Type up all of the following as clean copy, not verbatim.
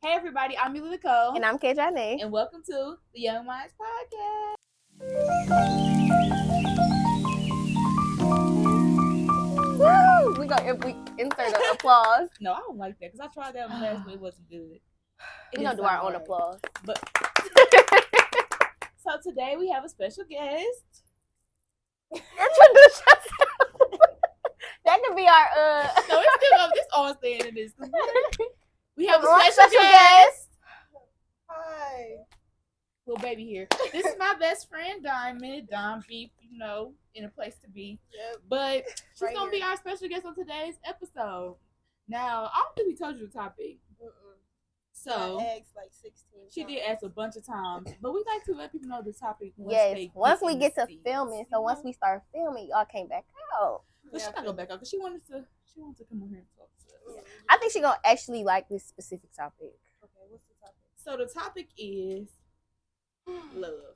Hey everybody, I'm Mila Nicole. And I'm KJ. And welcome to the Young Minds Podcast. Woo! We insert an applause. No, I don't like that because I tried that one last, but it wasn't good. We're going to do our own applause. But so today we have a special guest. Introduce yourself. That could be our No, it's still up. This all staying in this. We have a One special guest. Hi. Little baby here. This is my best friend, Diamond. Dom Beef, in a place to be. Yep. But she's Right going to be here. our special guest on today's episode. Now, I don't think we told you the topic. So, I asked like 16 she times. did ask a bunch of times, but we like to let people know the topic once we get to filming. filming. So once we start filming, y'all came back out. But she's not go back out because she wanted to come on here and talk to us. I think she gonna actually like this specific topic. Okay, what's the topic? So the topic is love.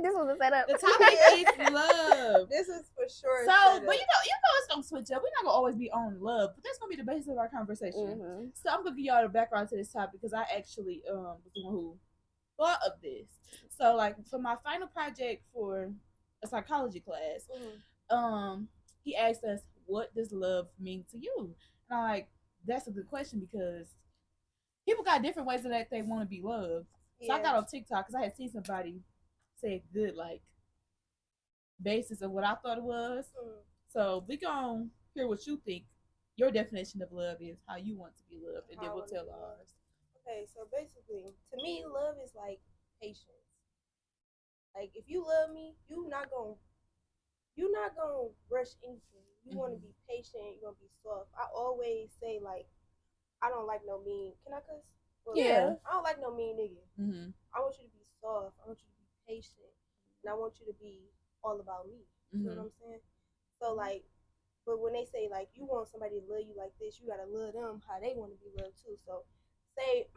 This was a setup. The topic is love. This is for sure. So, but it's gonna switch up. We're not gonna always be on love, but that's gonna be the basis of our conversation. Mm-hmm. So I'm gonna give y'all the background to this topic because I actually was the one who thought of this. So like for my final project for a psychology class, he asked us, "What does love mean to you?" And I'm like, "That's a good question because people got different ways that they want to be loved." So I got on TikTok because I had seen somebody say a good basis of what I thought it was. So we gonna hear what you think your definition of love is, how you want to be loved, and then we'll tell ours. Okay, so basically, to me, love is like patience. Like if you love me, you're not gonna rush anything. You want to be patient. You're gonna be soft. I always say I don't like no mean. Can I cuss? Well, Yeah. I don't like no mean nigga. Mm-hmm. I want you to be soft. I want you to be patient, and I want you to be all about me. You know what I'm saying? So but when they say you want somebody to love you like this, you gotta love them how they want to be loved too. So say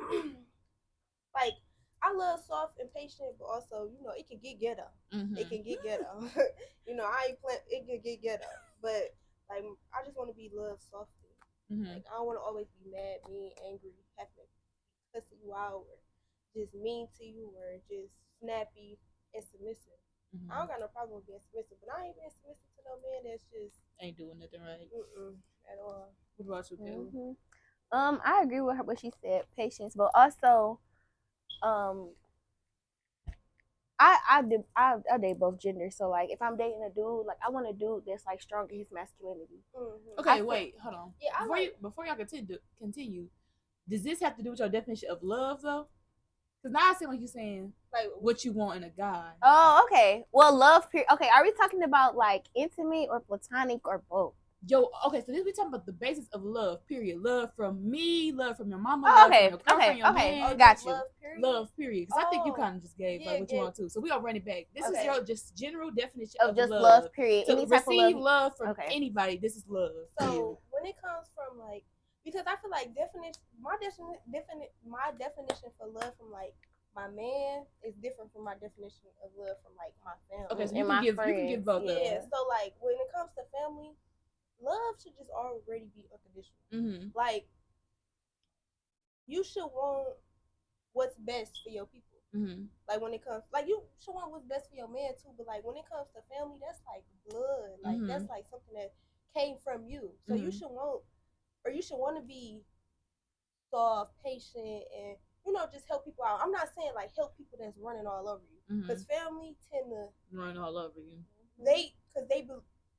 I love soft and patient, but also it can get ghetto. It can get ghetto. I ain't plan. It can get ghetto, but I just want to be loved softly. I don't want to always be mad, mean, angry, having to cuss you out, or just mean to you, or just snappy and submissive. I don't got no problem with being submissive, but I ain't being submissive to no man that's just ain't doing nothing right. At all. What about you, Kelly? I agree with her what she said, patience, but also, I date both genders. So if I'm dating a dude, I want a dude that's strong in his masculinity. Okay, wait, hold on. Yeah, before y'all continue, does this have to do with your definition of love though? Because now I seem like you're saying what you want in a guy. Oh, okay. Well, love. Okay, are we talking about intimate or platonic or both? Okay, so this we talking about the basis of love, period. Love from me, love from your mama, love from your girlfriend, your man. Got you. Love, period. Because I think you kind of just gave what you want to. So we gonna run it back. This is your just general definition of just love, period. To Any type receive of love from anybody, this is love. So when it comes from because I feel my definition for love from my man is different from my definition of love from my family. Okay, so you can give both. Yeah. So when it comes to family, love should just already be unconditional. You should want what's best for your people. When it comes, you should want what's best for your man too. But when it comes to family, that's blood. That's something that came from you. So you should want, or you should want to be soft, patient, and just help people out. I'm not saying help people that's running all over you, because family tend to run all over you.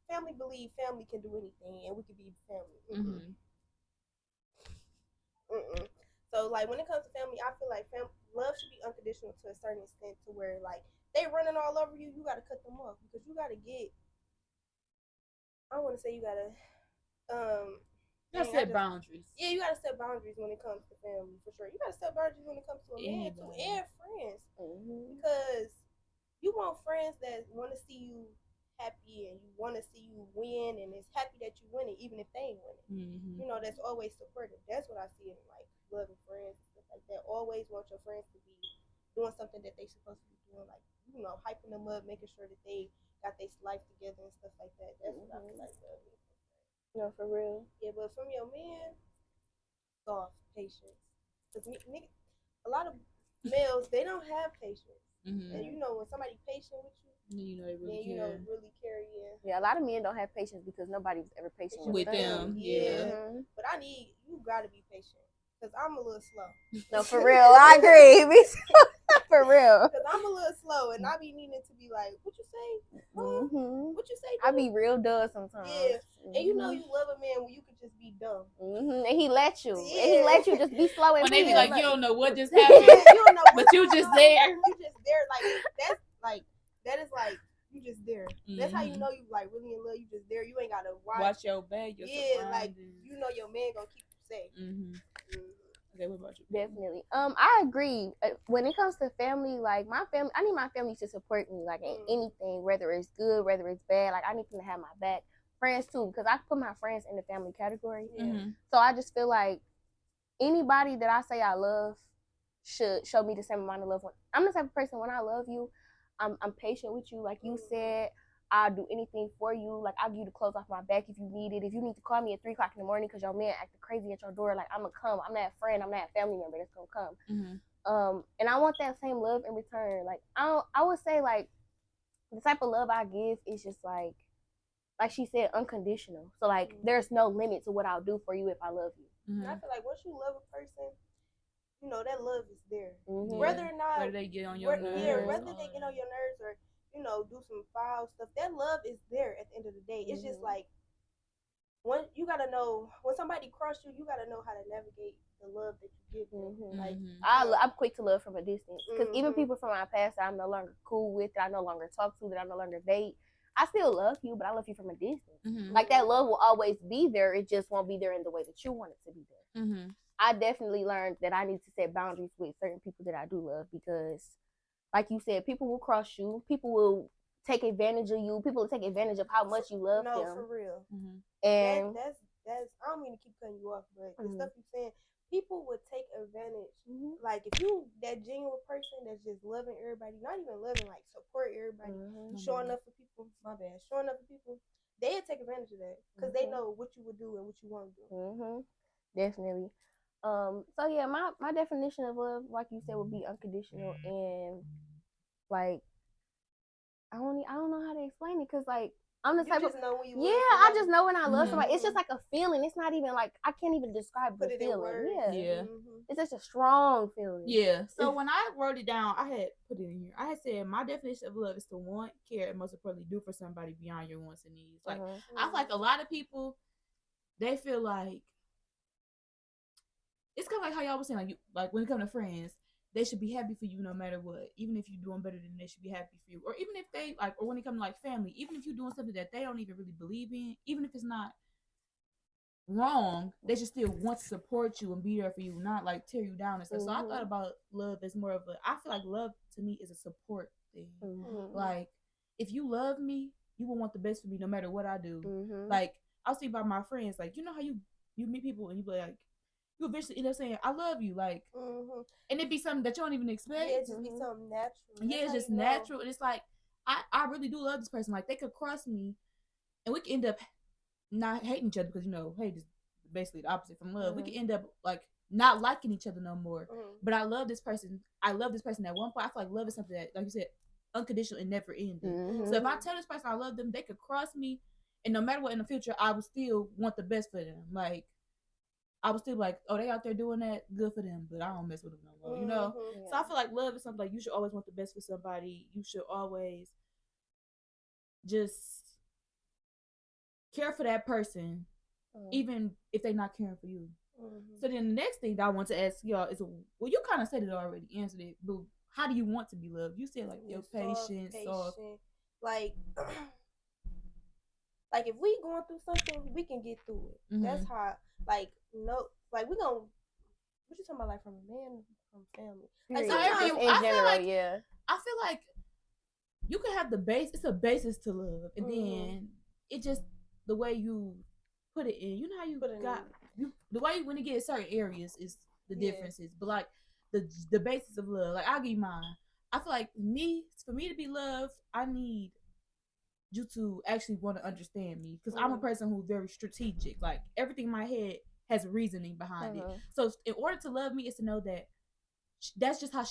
Family believe family can do anything, and we can be family. So when it comes to family, I feel love should be unconditional to a certain extent, to where they running all over you, you gotta cut them off, because you gotta get. I don't want to say you gotta. You gotta set boundaries. Yeah, you gotta set boundaries when it comes to family, for sure. You gotta set boundaries when it comes to a man too, and friends, because you want friends that want to see you happy, and you want to see you win, and is happy that you winning, even if they ain't winning. That's always supportive. That's what I see in loving friends and stuff like that. Always want your friends to be doing something that they supposed to be doing, hyping them up, making sure that they got their life together and stuff like that. That's what I feel like love is. No, for real. Yeah, but from your man, soft, patience. Because a lot of males, they don't have patience. And you know, when somebody patient with you, they really then you know really carry in. Yeah, a lot of men don't have patience because nobody's ever patient with them. Yeah. But you gotta be patient. Because I'm a little slow. No, for real. I agree. For real. Because I'm a little slow and I be needing to be like, what you say? What you say? I be real dull sometimes. Yeah. And you know you love a man when you could just be dumb. And he let you. Yeah. And he let you just be slow and when they be like, you don't know what just happened. You don't know but you just there. You just there. That is like you just there. That's how you know you like really in love. You just there. You ain't gotta watch your back. Like you know your man gonna keep you safe. Okay, what about you? Definitely. I agree. When it comes to family, like my family, I need my family to support me, like in anything, whether it's good, whether it's bad. Like I need them to have my back. Friends too, because I put my friends in the family category. So I just feel like anybody that I say I love should show me the same amount of love. I'm the type of person, when I love you, I'm patient with you. Like you said, I'll do anything for you. Like I'll give you the clothes off my back if you need it. If you need to call me at 3 o'clock in the morning because your man acting crazy at your door, like I'm gonna come. I'm that friend. I'm that family member that's gonna come. And I want that same love in return. Like I would say like the type of love I give is just like she said, unconditional. So like there's no limit to what I'll do for you if I love you. I feel like once you love a person, you know that love is there. Whether or not whether they get on your nerves, whether they get on your nerves or you know do some foul stuff, that love is there at the end of the day. It's just like when you gotta know when somebody crosses you, you gotta know how to navigate the love that you give them. Like I'm quick to love from a distance because even people from my past that I'm no longer cool with, that I no longer talk to, that I no longer date, I still love you, but I love you from a distance. Like that love will always be there. It just won't be there in the way that you want it to be there. I definitely learned that I need to set boundaries with certain people that I do love because, like you said, people will cross you. People will take advantage of you. People will take advantage of how much you love them. No, for real. And that's I don't mean to keep cutting you off, but the stuff you're saying, people would take advantage. Like if you that genuine person that's just loving everybody, not even loving, like support everybody, showing up for people. My bad, showing up for people. They'll take advantage of that because they know what you would do and what you want to do. Definitely. So yeah, my definition of love, like you said, would be unconditional and like I don't know how to explain it because like I'm the type of I just know when I love somebody. It's just like a feeling. It's not even like I can't even describe the feeling. It's just a strong feeling. Yeah. So when I wrote it down, I had put it in here. I had said my definition of love is to want, care, and most importantly, do for somebody beyond your wants and needs. Like I feel like a lot of people, they feel like it's kind of like how y'all was saying, like when it comes to friends, they should be happy for you no matter what. Even if you're doing better than they should be happy for you. Or even if they or when it comes to like family, even if you're doing something that they don't even really believe in, even if it's not wrong, they should still want to support you and be there for you, not like tear you down and stuff. So I thought about love as more of I feel like love to me is a support thing. Like if you love me, you will want the best for me no matter what I do. Like I'll see by my friends, like you know how you meet people and you be like, you eventually end up saying, I love you, like, and it be something that you don't even expect. Yeah, it just be something natural. Yeah, it's just natural. And it's like, I really do love this person. Like, they could cross me, and we could end up not hating each other because, you know, hate is basically the opposite from love. We could end up, like, not liking each other no more. But I love this person. I love this person at one point. I feel like love is something that, like you said, unconditional and never ending. So if I tell this person I love them, they could cross me, and no matter what in the future, I would still want the best for them. Like, I was still like, oh, they out there doing that, good for them, but I don't mess with them no more, you know? So I feel like love is something like you should always want the best for somebody. You should always just care for that person, even if they're not caring for you. So then the next thing that I want to ask y'all is, well, you kind of said it already, answered it, but how do you want to be loved? You said like your patience, soft. Like if we going through something, we can get through it. That's how, like, no, like we gonna. What you talking about, like from a man, from family? Like sometimes in general, I feel like you can have the base. It's a basis to love, and then it just the way you put it in. You know how you the way when you get in certain areas is the differences, but like the basis of love. Like I'll give you mine. I feel like for me to be loved, I need you to actually want to understand me because I'm a person who's very strategic. Like everything in my head has reasoning behind it. So in order to love me is to know that that's just how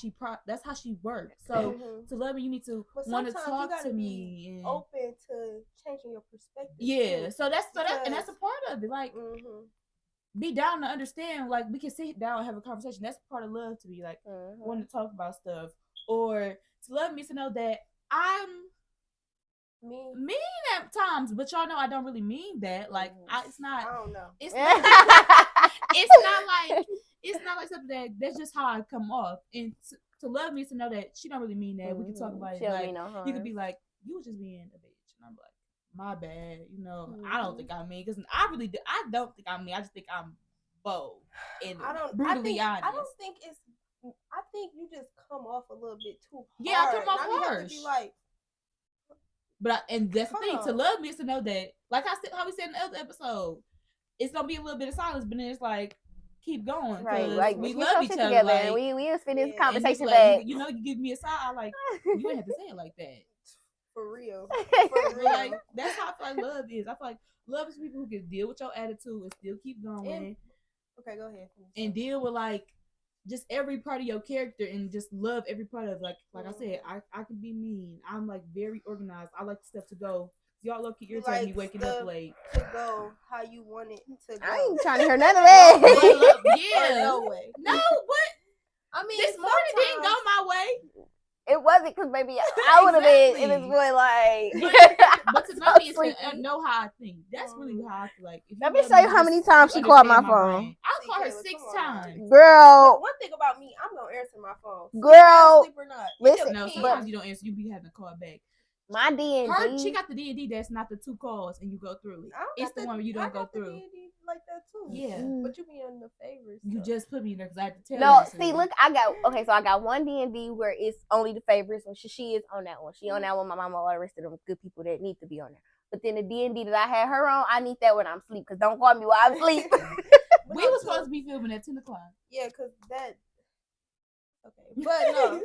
that's how she works. So to love me, you need to want to talk to me and open to changing your perspective. Yeah, so that's and that's a part of it. Like, be down to understand. Like, we can sit down and have a conversation. That's part of love to me. Like, wanting to talk about stuff, or to love me is to know that I'm mean at times, but y'all know I don't really mean that. Like, it's not. I don't know. It's not. It's not like something that's just how I come off. And to love me is to know that she don't really mean that. We can talk about it. Like, you could be like, you was just being a bitch, and I'm like, my bad. You know, I don't think I'm mean, because I really do. I don't think I'm mean. I just think I'm bold and brutally honest. I don't think it's. I think you just come off a little bit too hard. Yeah, I come off harsh. Have to be like, and that's the thing. To love me is to know that, like I said, how we said in the other episode, it's gonna be a little bit of silence, but then it's like, keep going, right? Like, we love each other. Together, like, we just finish this conversation like, back. you give me a side. I like, you ain't have to say it like that. For real. Like, that's how I feel like love is. I feel like love is people who can deal with your attitude and still keep going. Okay, go ahead. And deal with like just every part of your character and just love every part of, like I said, I can be mean. I'm like very organized. I like stuff to go. Y'all look at irritating me waking up late. To go how you want it to go. I ain't trying to hear none of that. Yeah. No way. No, what? I mean, this morning didn't go my way. It wasn't, because maybe I would have been in this boy like. But to know me is to know how I think. That's really how I feel like. Let me show you how many times she called my phone. I called her 6 times. Girl. One thing about me, I'm gonna answer my phone. Girl. Sleep or not. Listen, no, sometimes you don't answer. You be having to call back. My D&D. She got the D&D that's not the 2 calls and you go through. It's the one where you don't go through. I got the D&D like that too. Yeah. But you be on the favorites. You just put me in there because I had to tell you. No, see, look, so I got one D&D where it's only the favorites, and she is on that one. She on that one. My mama, all the rest of them good people that need to be on there. But then the D&D that I had her on, I need that when I'm asleep, because don't call me while I'm asleep. We was supposed to be filming at 10 o'clock. Yeah, because that. Okay. But no.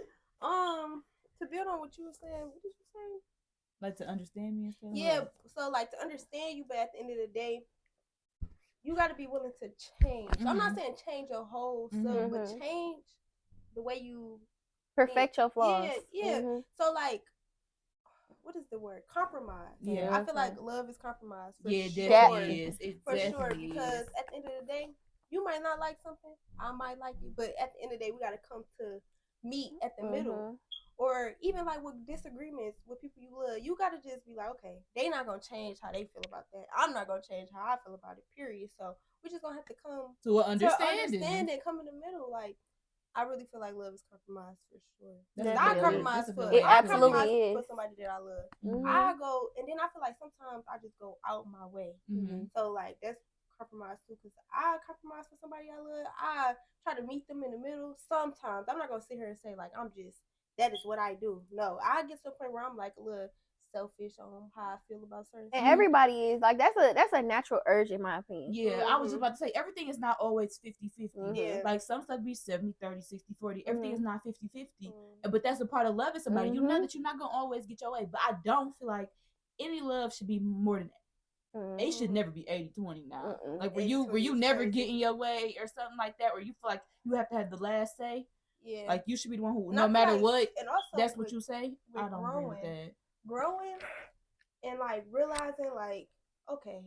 To build on what you were saying, what did you say? Like, to understand me and stuff? Yeah, so like to understand you, but at the end of the day, you got to be willing to change. So I'm not saying change your whole self, but change the way you perfect your flaws. Yeah. So like, what is the word? Compromise. Yeah. I feel like love is compromise. Yeah, it definitely is. It for definitely sure, is. because at the end of the day, you might not like something, I might like it, but at the end of the day, we got to come to meet at the middle. Or even like with disagreements with people you love, you gotta just be like, okay, they not gonna change how they feel about that. I'm not gonna change how I feel about it. Period. So we just gonna have to come to understand and come in the middle. Like, I really feel like love is compromise for sure. I compromise for somebody that I love. I go, and then I feel like sometimes I just go out my way. So like that's compromise too, because I compromise for somebody I love. I try to meet them in the middle. Sometimes I'm not gonna sit here and say like I'm just. That is what I do. No, I get to a point where I'm like a little selfish on how I feel about certain things. And everybody is like, that's a natural urge in my opinion. Yeah, I was just about to say, everything is not always 50-50. Yeah. Like, some stuff be 70-30, 60-40. Everything is not 50-50. But that's a part of loving somebody. You know that you're not going to always get your way. But I don't feel like any love should be more than that. It should never be 80-20 now. Like, were you never getting your way or something like that, where you feel like you have to have the last say? Yeah. Like, you should be the one who, no matter what, and also that's what you say. I don't agree with that. Growing and, like, realizing, like, okay,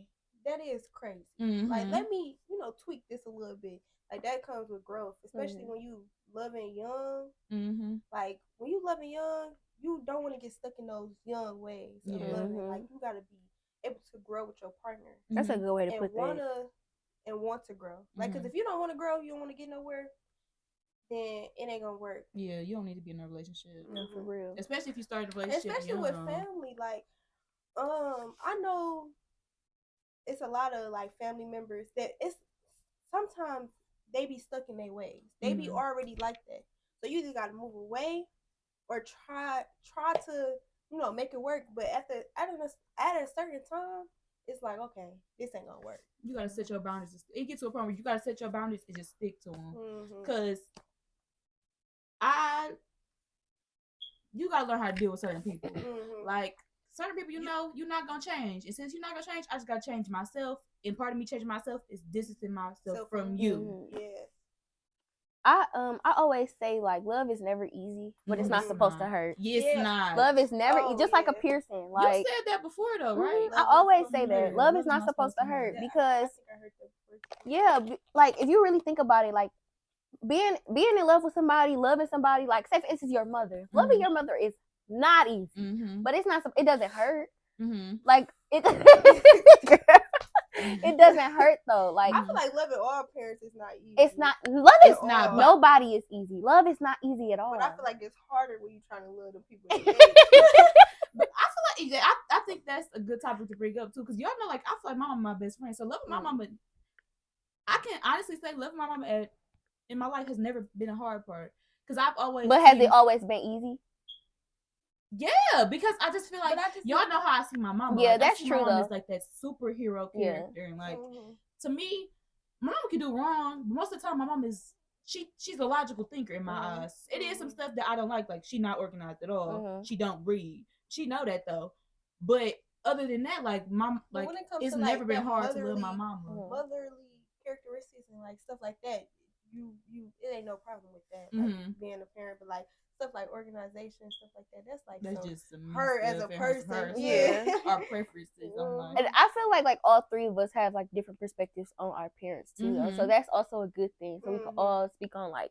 that is crazy. Like, let me, tweak this a little bit. Like, that comes with growth, especially when you loving young. Like, when you loving young, you don't want to get stuck in those young ways of loving. Like, you got to be able to grow with your partner. That's a good way to put that. And want to grow. Like, because if you don't want to grow, you don't want to get nowhere, then it ain't gonna work. Yeah, you don't need to be in a relationship. No, for real. Especially if you start a relationship Especially with family. Like, I know it's a lot of like family members that it's sometimes they be stuck in their ways. They be already like that. So you either gotta move away or try to make it work. But at a certain time, it's like, okay, this ain't gonna work. You gotta set your boundaries. It gets to a point where you gotta set your boundaries and just stick to them. Cause you gotta learn how to deal with certain people. Like, certain people, you're not gonna change. And since you're not gonna change, I just gotta change myself and part of me changing myself is distancing myself from you. Yeah. I always say like love is never easy, but it's not supposed to hurt. It's not. Love is never just like a piercing. Like you said that before though, right? I always say that love is not supposed to hurt because like if you really think about it, like being in love with somebody, loving somebody, like say for instance your mother, loving your mother is not easy, but it's not. It doesn't hurt. Like it. It doesn't hurt though. Like I feel like loving all parents is not easy. It's not. Love is not. Nobody is easy. Love is not easy at all. But I feel like it's harder when you're trying to love the people. But I feel like I think that's a good topic to bring up too, because y'all know, like I feel like my mama my best friend. So loving my mama, I can honestly say loving my mama in my life has never been a hard part. Because I've always. But has it always been easy? Yeah, because I just feel like y'all know how I see my mama. Yeah, like, that's true though. It's like that superhero character, and like to me, my mama can do wrong, but most of the time, my mom is she's a logical thinker in my eyes. It is some stuff that I don't like she not organized at all. She don't read. She know that though, but other than that, like mom, like it's never been hard to love my mama. Motherly characteristics and like stuff like that. You it ain't no problem with that. Like being a parent, but like stuff like organization, stuff like that. That's just her as a person. Yeah, our preferences. And I feel like all three of us have like different perspectives on our parents too. So that's also a good thing. So we can all speak on like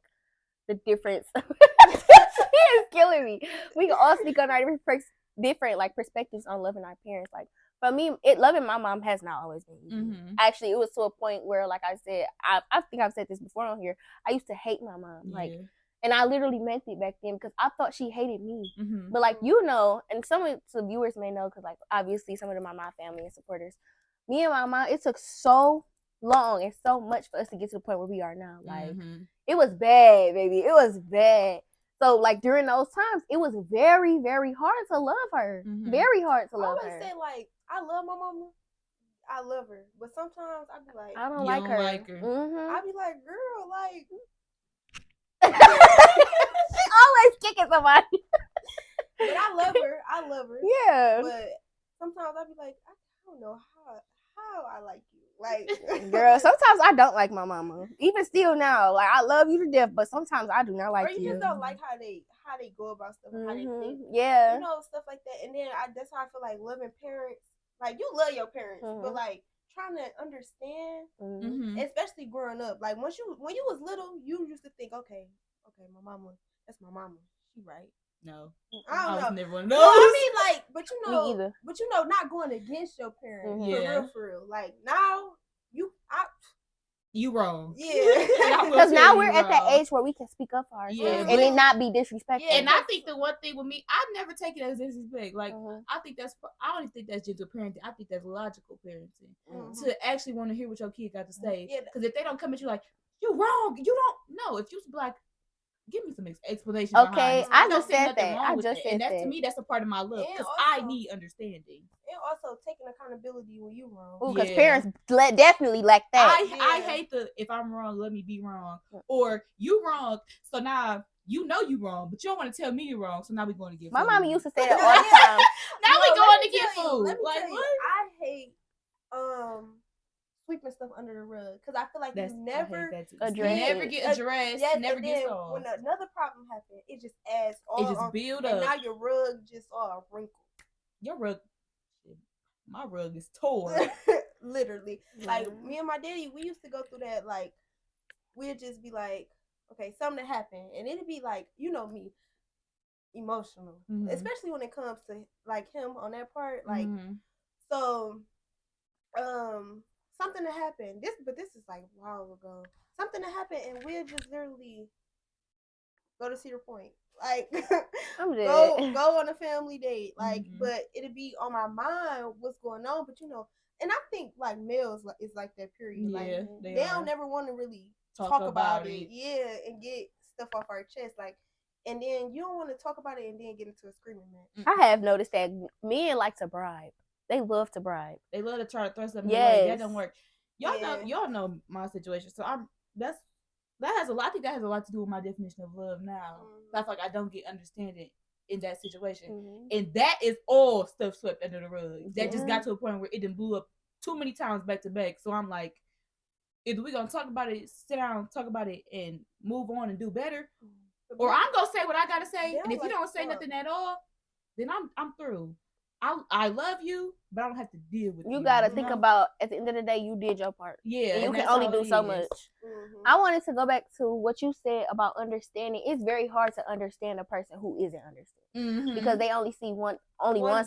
the difference. He is killing me. We can all speak on our different like perspectives on loving our parents. Like for me, loving my mom has not always been easy. Actually, it was to a point where, like I said, I think I've said this before on here. I used to hate my mom. Like. And I literally meant it back then because I thought she hated me. But like, you know, and some of the viewers may know because like obviously some of them are my family and supporters. Me and my mom, it took so long and so much for us to get to the point where we are now. Like it was bad, baby. It was bad. So like during those times, it was very, very hard to love her. Very hard to love her. I always say like, I love my mama. I love her. But sometimes I be like, I don't like her. I be like, girl, like... She's always kicking somebody. But I love her. Yeah. But sometimes I be like, I don't know how I like you. Like, girl, sometimes I don't like my mama. Even still now, like I love you to death, but sometimes I do not like you. Or you just don't like how they go about stuff, and how they think. Yeah. You know, stuff like that. And then that's how I feel like loving parents. Like you love your parents, but like trying to understand, especially growing up. Like when you was little, you used to think, okay, my mama, that's my mama. She right. No, I was don't know. never one of those. No, I mean, like, but you know, not going against your parents for real. Like now, you wrong. Yeah, because now we're at that age where we can speak up for ourselves and it not be disrespectful. Yeah, and I think the one thing with me, I never take it as disrespect. Like I don't even think that's gentle parenting. I think that's logical parenting to actually want to hear what your kid got to say. Because if they don't come at you like you're wrong, you don't know. If you was like, give me some explanation. Okay, I just said that. I just said that. To me, that's a part of my love because I need understanding. And also taking accountability when you wrong. Because parents definitely lack that. I hate if I'm wrong, let me be wrong, or you wrong. So now you know you wrong, but you don't want to tell me you're wrong. So now we're going to get. My mama used to say that all the time. Now we going to get food. Like what? I hate sweeping stuff under the rug because I feel like you never get addressed. Yes, never get solved. When another problem happens, it just adds all. It just build up, and now your rug just all wrinkled. Your rug, my rug is torn. Literally, like me and my daddy, we used to go through that. Like we'd just be like, okay, something happened, and it'd be like, you know me, emotional, especially when it comes to like him on that part. Like so, something that happened. This is like a while ago. Something that happened, and we'll just literally go to Cedar Point. Like, go on a family date. Like, but it'd be on my mind what's going on. But you know, and I think like males is like that period. Yeah, like they don't never want to really talk about it. Yeah, and get stuff off our chest. Like, and then you don't want to talk about it and then get into a screaming match. I have noticed that men like to bribe. They love to bribe. They love to try to throw something away. That don't work. Y'all know my situation. So I think that has a lot to do with my definition of love now. I feel like I don't get understanding in that situation. And that is all stuff swept under the rug. That just got to a point where it done blew up too many times back to back. So I'm like, either we gonna talk about it, sit down, talk about it, and move on and do better, or I'm gonna say what I gotta say, and if you don't say nothing at all, then I'm through. I love you, but I don't have to deal with you. You gotta think about, at the end of the day, you did your part. Yeah, and you can only do so much. I wanted to go back to what you said about understanding. It's very hard to understand a person who isn't understood because they only see one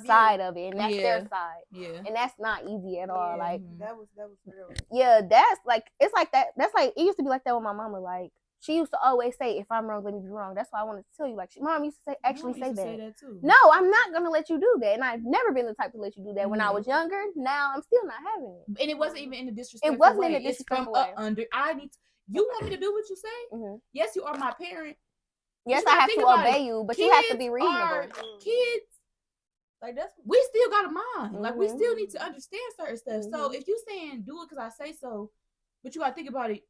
side of it, and that's their side. Yeah, and that's not easy at all. Like that was real. Yeah, that's like, it's like that. That's like, it used to be like that with my mama. Like, she used to always say, if I'm wrong, let me be wrong. That's why I wanted to tell you. Like, mom used to say that too. No, I'm not going to let you do that. And I've never been the type to let you do that. When I was younger, now I'm still not having it. And it wasn't even in a disrespectful way. It wasn't in a disrespectful way. You want me to do what you say? Yes, you are my parent. Yes, I have to obey you, but you have to be reasonable. Kids, like, we still got a mind. Like, we still need to understand certain stuff. So if you saying do it because I say so, but you got to think about it,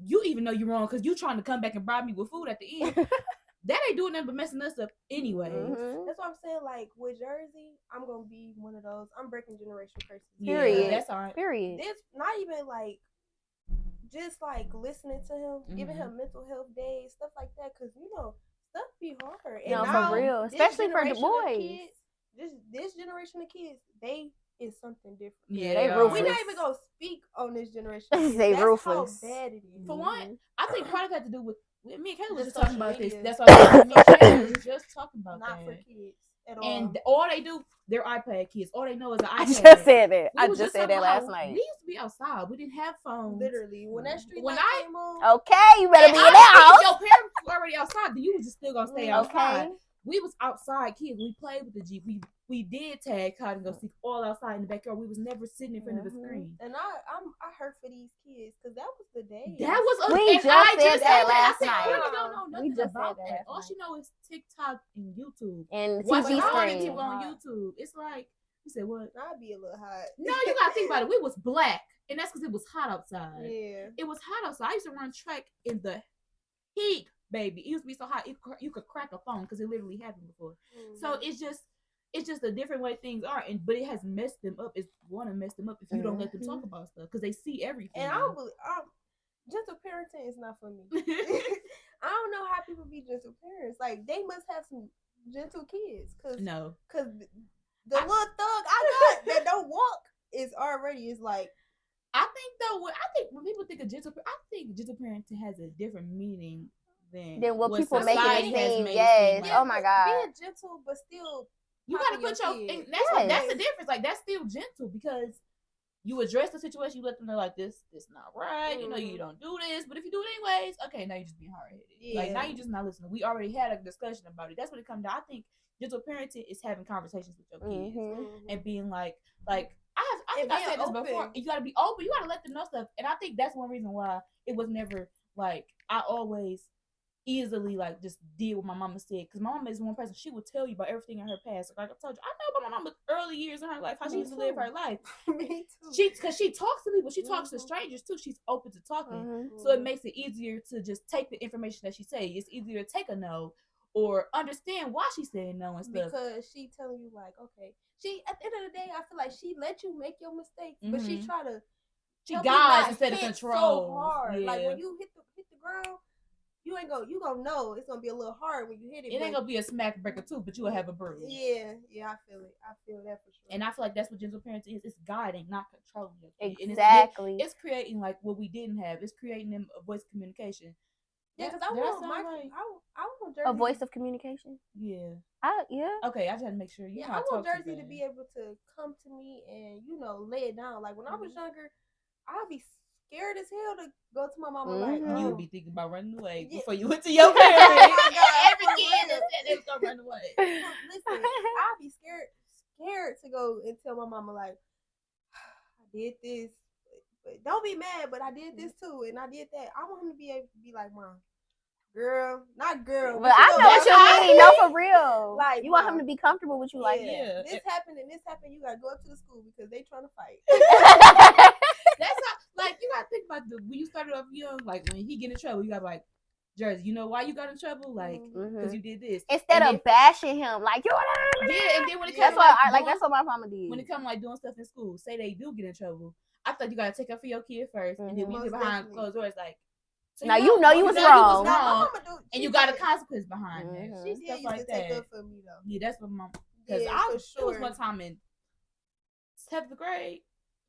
you even know you're wrong because you trying to come back and bribe me with food at the end. That ain't doing nothing but messing us up anyway. That's what I'm saying. Like, with Jersey, I'm going to be one of those. I'm breaking generational curses. Period. Yeah, that's all right. Period. This, not even like, just like listening to him, giving him mental health days, stuff like that. Because, you know, stuff be hard. And no, for real. Especially for the boys. Kids, this generation of kids, they is something different. Yeah, they ruthless. We're not even gonna speak on this generation. They That's ruthless. how bad it is. For one, I think part of that to do with me and Kayla was just talking about media. this. That's why me and Kayla was just talking about not that. For kids at all. And all they do, they're iPad kids. All they know is an iPad. I just said that. I just said that last night. We used to be outside. We didn't have phones. Literally, when that street light came on. Okay, you better be in that house. If your parents were already outside, then you was just still gonna stay outside. Okay. We was outside kids. We played with the Jeep. We did tag, hide and go seek all outside in the backyard. We was never sitting in front of a screen. And I hurt for these kids because that was the day. That was we just said that last night. I really don't know nothing about that. All she know is TikTok and YouTube and watching TV all the screens people on YouTube. It's like, you said what? I'd be a little hot. No, you gotta think about it. We was black, and that's because it was hot outside. Yeah, it was hot outside. I used to run track in the heat. Baby, it used to be so hot you could crack a phone because it literally happened before. So it's just a different way things are, but it has messed them up. It's want to mess them up if you don't let them talk about stuff because they see everything. And I don't believe gentle parenting is not for me. I don't know how people be gentle parents. Like, they must have some gentle kids. Cause the little thug I got that don't walk is like. I think when people think of gentle, I think gentle parenting has a different meaning than what people make it seem. Yes. Like, oh my God. Being gentle, but still, you gotta put your. That's the difference. Like, that's still gentle because you address the situation. You let them know, like, this not right. You know, you don't do this, but if you do it anyways, okay, now you just being hard headed. Yeah. Like, now you just not listening. We already had a discussion about it. That's what it comes down. I think gentle parenting is having conversations with your kids and being like. I think I said this before. You gotta be open. You gotta let them know stuff, and I think that's one reason why it was never like I always easily like just did what my mama said, because my mama is one person, she would tell you about everything in her past. Like I told you, I know about my mama's early years in her life, how she used to live her life. Me too. Because she talks to people, she talks to strangers too. She's open to talking, so it makes it easier to just take the information that she say. It's easier to take a no or understand why she's saying no and stuff. Because she telling you like, okay, she at the end of the day, I feel like she let you make your mistakes, but she try to guides instead of control. So hard, like when you hit the ground. You gonna know it's gonna be a little hard when you hit it. It ain't gonna be a smack breaker too, but you will have a bruise. Yeah, I feel it. I feel that for sure. And I feel like that's what gentle parenting is. It's guiding, not controlling your kid. Exactly. And it's creating like what we didn't have. It's creating them a voice of communication. Yeah, because I want Jersey. A voice of communication. Yeah. Yeah. Okay, I just had to make sure. I want Jersey to be able to come to me and lay it down. Like when I was younger, I'd be scared as hell to go to my mama. Like, you would be thinking about running away before you went to your parents. Every kid said they was gonna run away. Listen, I'd be scared to go and tell my mama like, I did this, but don't be mad, but I did this too, and I did that. I want him to be able to be like, Mom, girl, not girl. But I know what you mean. No, for real. Like, you want him to be comfortable with you, like that. This happened and this happened. You gotta go up to the school because they trying to fight. That's how, like, you gotta think about when you started off young, like when he get in trouble, you gotta like, Jersey, you know why you got in trouble? Like, because you did this. Instead of bashing him, like, you're yeah, and then when it that's comes what that's what my mama did. When it comes like doing stuff in school, say they do get in trouble, I thought you gotta take up for your kid first, and then we get behind closed doors, like. So now you know you was wrong. And you got a consequence behind it. She did used to take up for me though. Yeah, that's what mom. Because it was one time in 7th grade.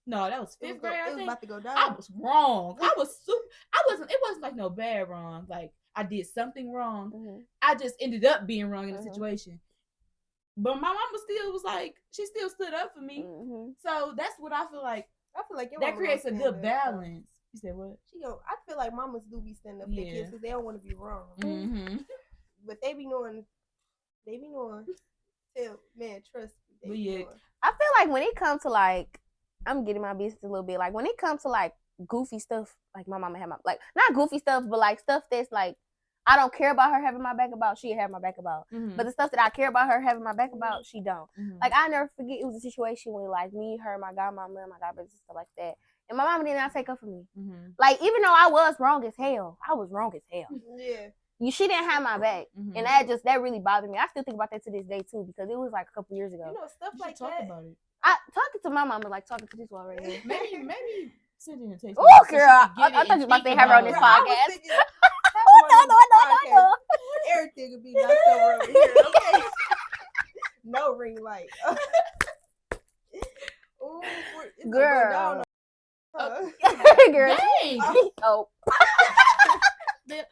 No, that was 5th grade. I think. About to go down. I was wrong. It wasn't like no bad wrong. Like I did something wrong. I just ended up being wrong in the situation. But my mama still was like, she still stood up for me. So that's what I feel like. That creates a good balance. You said what? I feel like mamas do be standing up for their kids because they don't want to be wrong. But they be knowing. Tell man, trust me. I feel like when it comes to like, I'm getting my business a little bit. Like when it comes to like goofy stuff, like my mama had like not goofy stuff, but like stuff that's like I don't care about her having my back about, she have my back about. But the stuff that I care about her having my back about, she don't. Like I never forget, it was a situation where like me, her, my godmama, and my godbrother, stuff like that. And my mama did not take up for me. Like, even though I was wrong as hell. Yeah. She didn't have my back. And that really bothered me. I still think about that to this day, too, because it was like a couple years ago. You know, stuff like talk that. about it. Talking to my mama, like talking to this one right here. Maybe send in a text. Oh, girl. I thought you were about to have her on this podcast. No. Everything would be knocked over here, okay? No ring light. Ooh, girl. Girl. Dang. Oh. Dang.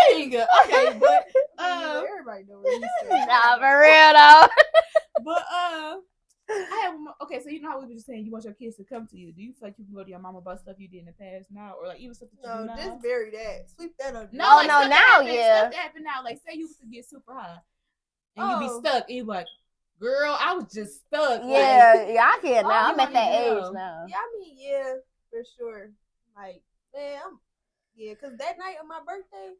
Okay, but everybody knows what you said. Nah, for real though. But I have okay. So you know how we were just saying you want your kids to come to you. Do you feel like you can go to your mama about stuff you did in the past now, or like even stuff that you do now? No, just bury that. Sweep that under. No, now, yeah. Stuff that happened now. Like say you used to get super high, and you be stuck, and you be like, girl, I was just stuck. Yeah, like, I can now. I'm at that age now. Yeah, I mean, yeah, for sure. Like, man, because that night of my birthday,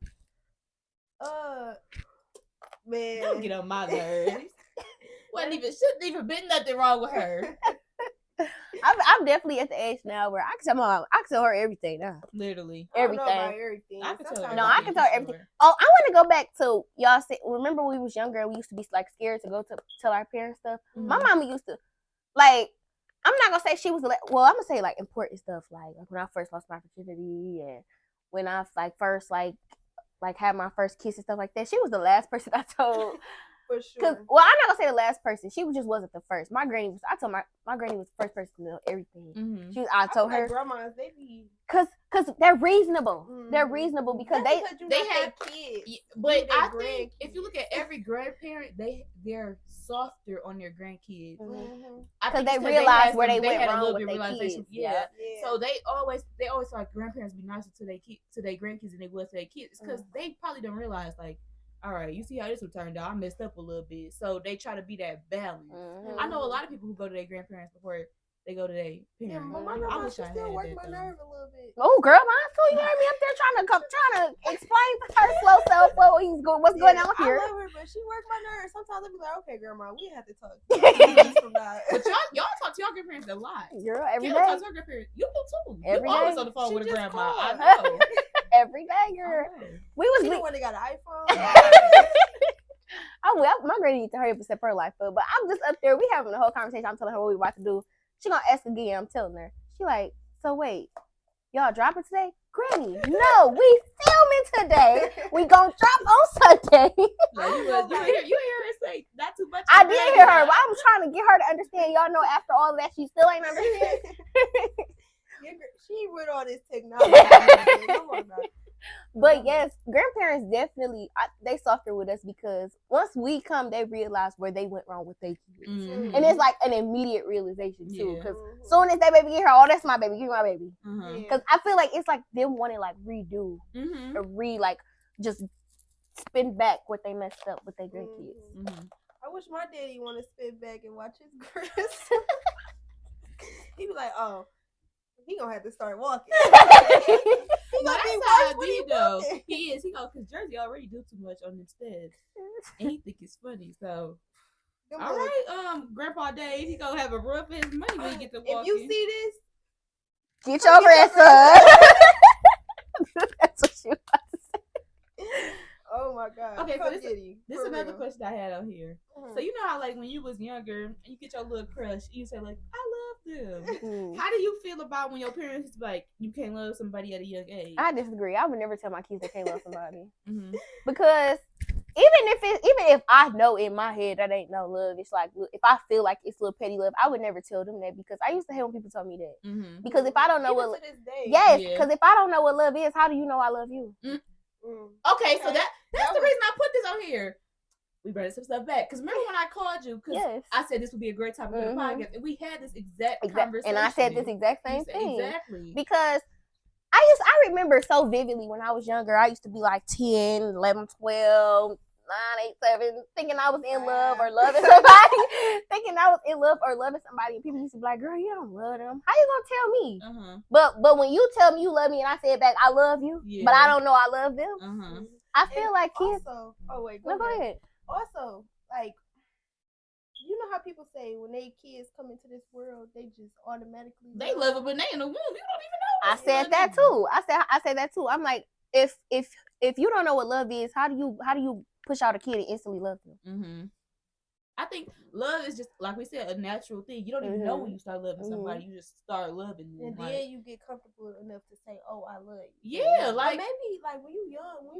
man, don't get on my nerves. Shouldn't even been nothing wrong with her. I'm definitely at the age now where I can tell her everything now. Literally everything. I can tell her. I can tell her everything. Oh, I want to go back to y'all. Remember when we was younger and we used to be like scared to go to tell our parents stuff. My mama used to like. I'm not gonna say she was. Well, I'm gonna say like important stuff like when I first lost my virginity and when I first had my first kiss and stuff like that. She was the last person I told. For sure. Well, I'm not gonna say the last person. She just wasn't the first. My granny was. I told my granny was the first person to know everything. I told her. Like grandmas, they be. Cause they're reasonable. They're reasonable because they have kids. But I think if you look at every grandparent, they're softer on their grandkids. Because they realize where they went wrong with their kids. Yeah. So they always like grandparents be nicer to their grandkids than they would to their kids because they probably don't realize like. All right, you see how this one turned out. I messed up a little bit. So they try to be that balance. I know a lot of people who go to their grandparents before they go to their parents. Yeah, but my grandma still work my nerve a little bit. Oh, girl, mine too. You heard me up there trying to explain to her slow self what's going on here. I love her, but she worked my nerves. Sometimes I be like, okay, grandma, we have to talk. But y'all talk to your grandparents a lot. Girl, every day. Talk to your grandparents. You do too. Every you day. always on the phone with a grandma. I know. Every day, girl. We when they got an iPhone. My granny needs to hurry up and step her life up. But I'm just up there. We having a whole conversation. I'm telling her what we about to do. She gonna ask again. I'm telling her. She like, so wait, y'all dropping today? Granny, no, we filming today. We gonna drop on Sunday. You hear her say not too much. I did hear her, but I was trying to get her to understand. Y'all know after all of that, she still ain't understand. She with all this technology. But yes, grandparents definitely they softer with us because once we come, they realize where they went wrong with their kids, and it's like an immediate realization too. Because soon as that baby get her, oh, that's my baby, give me my baby. Because I feel like it's like them wanting like redo or just spin back what they messed up with their grandkids. I wish my daddy want to spin back and watch his Chris. He be like, oh. He gonna have to start walking. He gonna be worse when he though. He is. He gonna, cause Jersey already do too much on them steps, and he think it's funny. So, all right, Grandpa Dave, he gonna have a run for his money when he get to walking. If you see this, get your grandson. That's what you about to say. my God. Okay, so this is another question I had on here. So you know how like when you was younger, you get your little crush, you say like, I love them. How do you feel about when your parents like you can't love somebody at a young age? I disagree. I would never tell my kids they can't love somebody because even if I know in my head that ain't no love, it's like if I feel like it's little petty love, I would never tell them that because I used to hate when people told me that. Because if I don't know even to this day, because if I don't know what love is, how do you know I love you? Okay, so that's the reason I put this on here. We brought some stuff back because remember when I called you because I said this would be a great topic for the podcast, and we had this exact conversation, and I said this exact same thing exactly because I remember so vividly when I was younger. I used to be like 10, 11, 12, 9, 8, 7, thinking I was in love or loving somebody, thinking I was in love or loving somebody, and people used to be like, "Girl, you don't love them. How you gonna tell me?" But when you tell me you love me and I say it back, I love you, but I don't know I love them. I feel like kids. Also, go ahead. Also, like, you know how people say when they kids come into this world, they just automatically love them when they in the womb. You don't even know. I said that too. I said that too. I'm like, if you don't know what love is, how do you push out a kid and instantly love them? I think love is just like we said, a natural thing. You don't even know when you start loving somebody. You just start loving them, and then you get comfortable enough to say, "Oh, I love you." Yeah, like or maybe like when you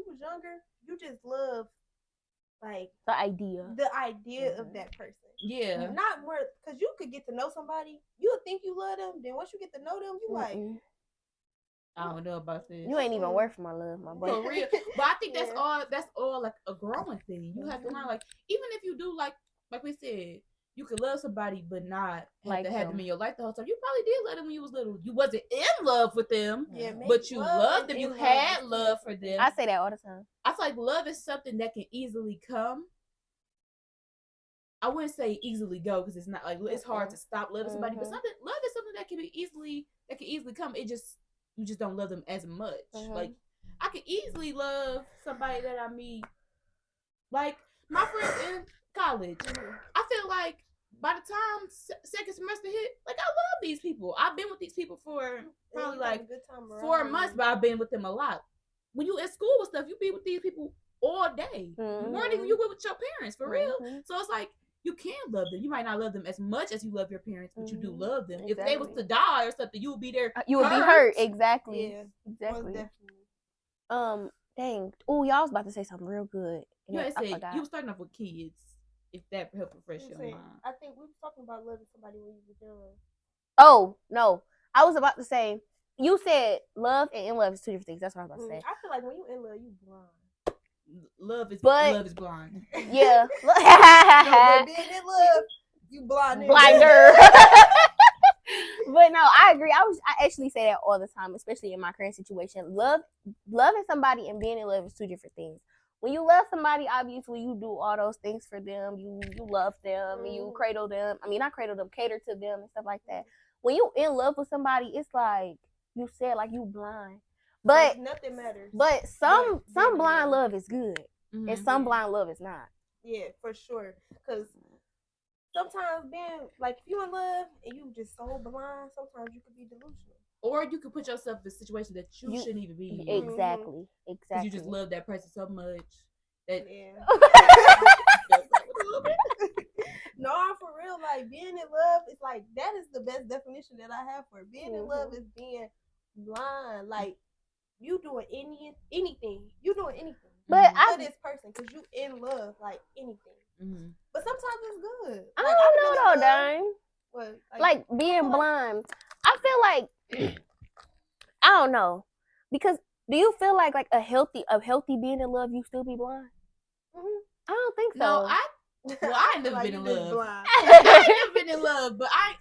was younger, you just love like the idea of that person. Yeah, not more because you could get to know somebody. You'll think you love them, then once you get to know them, you like. I don't know about this. You ain't even worth my love, my boy. For real. But I think that's all like a growing thing. You have to learn, like, even if you do like we said, you could love somebody but not have to have them in your life the whole time. You probably did love them when you was little. You wasn't in love with them, but you loved them. You had love for them. I say that all the time. I feel like love is something that can easily come. I wouldn't say easily go because it's not like it's hard to stop loving somebody, but love is something that can easily come. You just don't love them as much. Like I can easily love somebody that I meet, like my friends in college. I feel like by the time second semester hit, like I love these people. I've been with these people for probably like 4 months, but I've been with them a lot. When you at school and stuff, you be with these people all day, more than you would with your parents, for real. So it's like you can love them. You might not love them as much as you love your parents, but you do love them. Exactly. If they was to die or something, you would be there. You would be hurt. Exactly. Yeah. Exactly. Dang. Oh, y'all was about to say something real good. You had said you was starting off with kids. If that helped refresh your mind. I think we were talking about loving somebody when you were young. Oh no, I was about to say. You said love and in love is two different things. That's what I was about to say. I feel like when you in love, you blind. Love is blind. Yeah. So being in love, you blinder. But no, I agree. I actually say that all the time, especially in my current situation. Loving somebody and being in love is two different things. When you love somebody, obviously you do all those things for them. You love them and you cradle them. I mean, not cradle them, cater to them and stuff like that. When you in love with somebody, it's like you said, like you blind. But nothing matters. But some blind love is good, and some blind love is not. Yeah, for sure. Because sometimes being like, if you in love and you just so blind, sometimes you could be delusional. Or you could put yourself in a situation that you shouldn't even be in. Exactly. Because you just love that person so much that. No, for real. Like being in love is like that is the best definition that I have for it. Being in love is being blind. Like. You doing anything. You doing anything. But for this person, because you in love, like anything. But sometimes it's good. I don't know though, dang. What? Like being blind. I feel like I don't know. Because do you feel like a healthy being in love, you still be blind? I don't think so. No, I ain't never been in love. I ain't never been in love, but I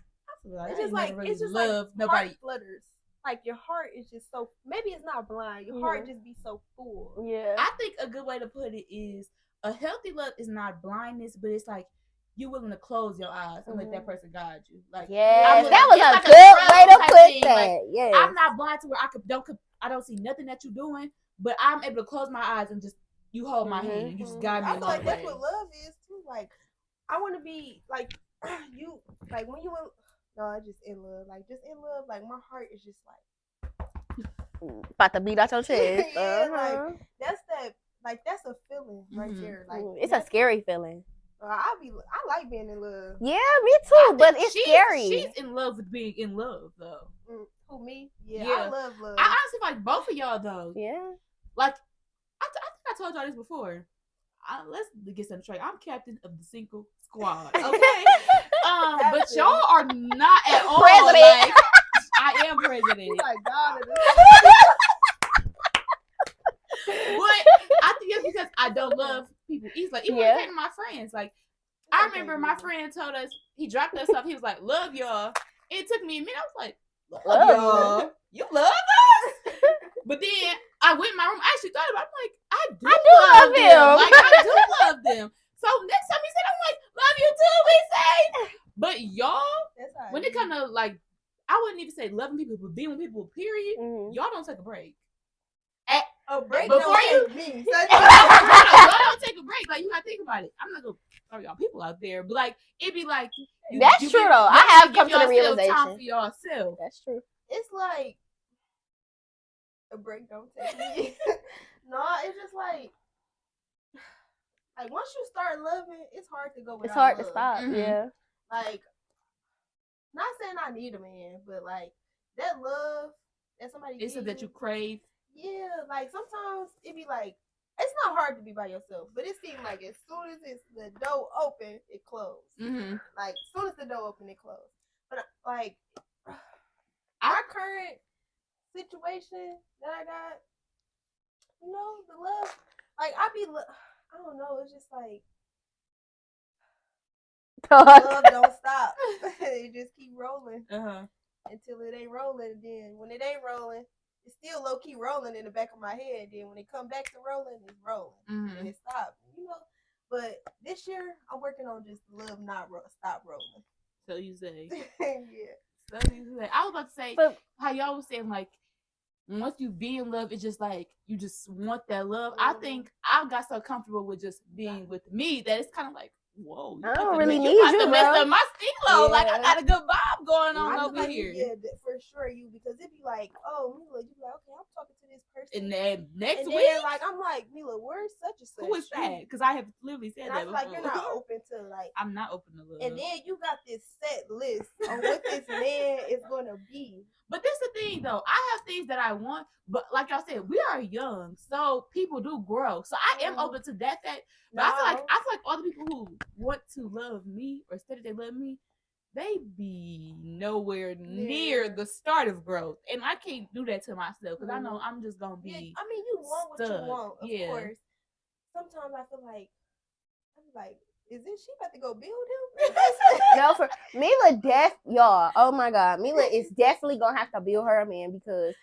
feel like it's just love nobody. Heart flutters. Like your heart is just so, maybe it's not blind. Your heart just be so full. Yeah. I think a good way to put it is a healthy love is not blindness, but it's like you willing to close your eyes and let that person guide you. Like that was a good way to put that. Like, yes. I'm not blind to where I don't see nothing that you're doing, but I'm able to close my eyes and just you hold my hand and you just guide me. I feel like that's what love is too. Like I want to be like you. Like when you in. No, I just in love. Like, just in love. Like, my heart is just like... About to beat out your chest. Yeah, like, that's a feeling. right there. Like it's a scary feeling. I like being in love. Yeah, me too. But it's scary. She's in love with being in love, though. Who, me? Yeah, I love love. I honestly like both of y'all, though. Yeah. Like, I think I told y'all this before. Let's get some straight. I'm captain of the single squad. Okay. But y'all are not at all. President. Like, I am president. Like God. But I think it's because I don't love people easily. Even when it came to my friends, like I remember my friend told us, he dropped us off. He was like, "Love y'all." It took me a minute. I was like, "Love y'all? You love us?" But then I went in my room. I actually thought about it. I'm like, I do love them. Like I do love them. So next time he said, I'm like, "Love you too, we say." But y'all, when it comes to like, I wouldn't even say loving people, but being with people, period, y'all don't take a break. A break before you me. Y'all don't take a break. Like you gotta think about it. I'm not gonna throw y'all people out there, but like it'd be like that's true though. I have come to the realization. Time for yourself. That's true. It's like a break don't take me. No, it's just like once you start loving, it's hard to go without. It's hard love. to stop. Yeah. Like, not saying I need a man, but like that love that somebody it's gives that you crave. Yeah, like sometimes it be like it's not hard to be by yourself, but it seems like as soon as it's the door open, it closed. Like as soon as the door open, it closed. But like our current situation that I got, you know, the love, like I don't know, it's just like love don't stop. It just keep rolling until it ain't rolling. Then when it ain't rolling, it's still low key rolling in the back of my head. Then when it come back to rolling, it's rolling and it stops. You know. But this year I'm working on just love not stop rolling. So you say. Yeah. So you say. I was about to say how y'all was saying like once you be in love, it's just like you just want that love. I think I got so comfortable with just being with me that it's kind of like. Whoa! I don't really need you, bro. Mess up my stilo. Like I got a good vibe going on over like, here. Yeah, for sure. You because it be like, oh, Mila, you be like, okay, I'm talking to this person. And then next week, like I'm like, Mila, where's such and such? Who is that? Because I have literally said that. I was like, you're not open to like. I'm not open to love. And then you got this set list on what this man is gonna be. But this the thing though. I have things that I want, but like y'all said, we are young, so people do grow. So I am open to that. But I feel like all the people who want to love me or say that they love me, they be nowhere near the start of growth, and I can't do that to myself because I know I'm just gonna be. Yeah, I mean, you want what you want, of course. Sometimes I feel like I'm like. Is this she about to go build him? No, for Mila, y'all. Oh my God, Mila is definitely gonna have to build her a man because.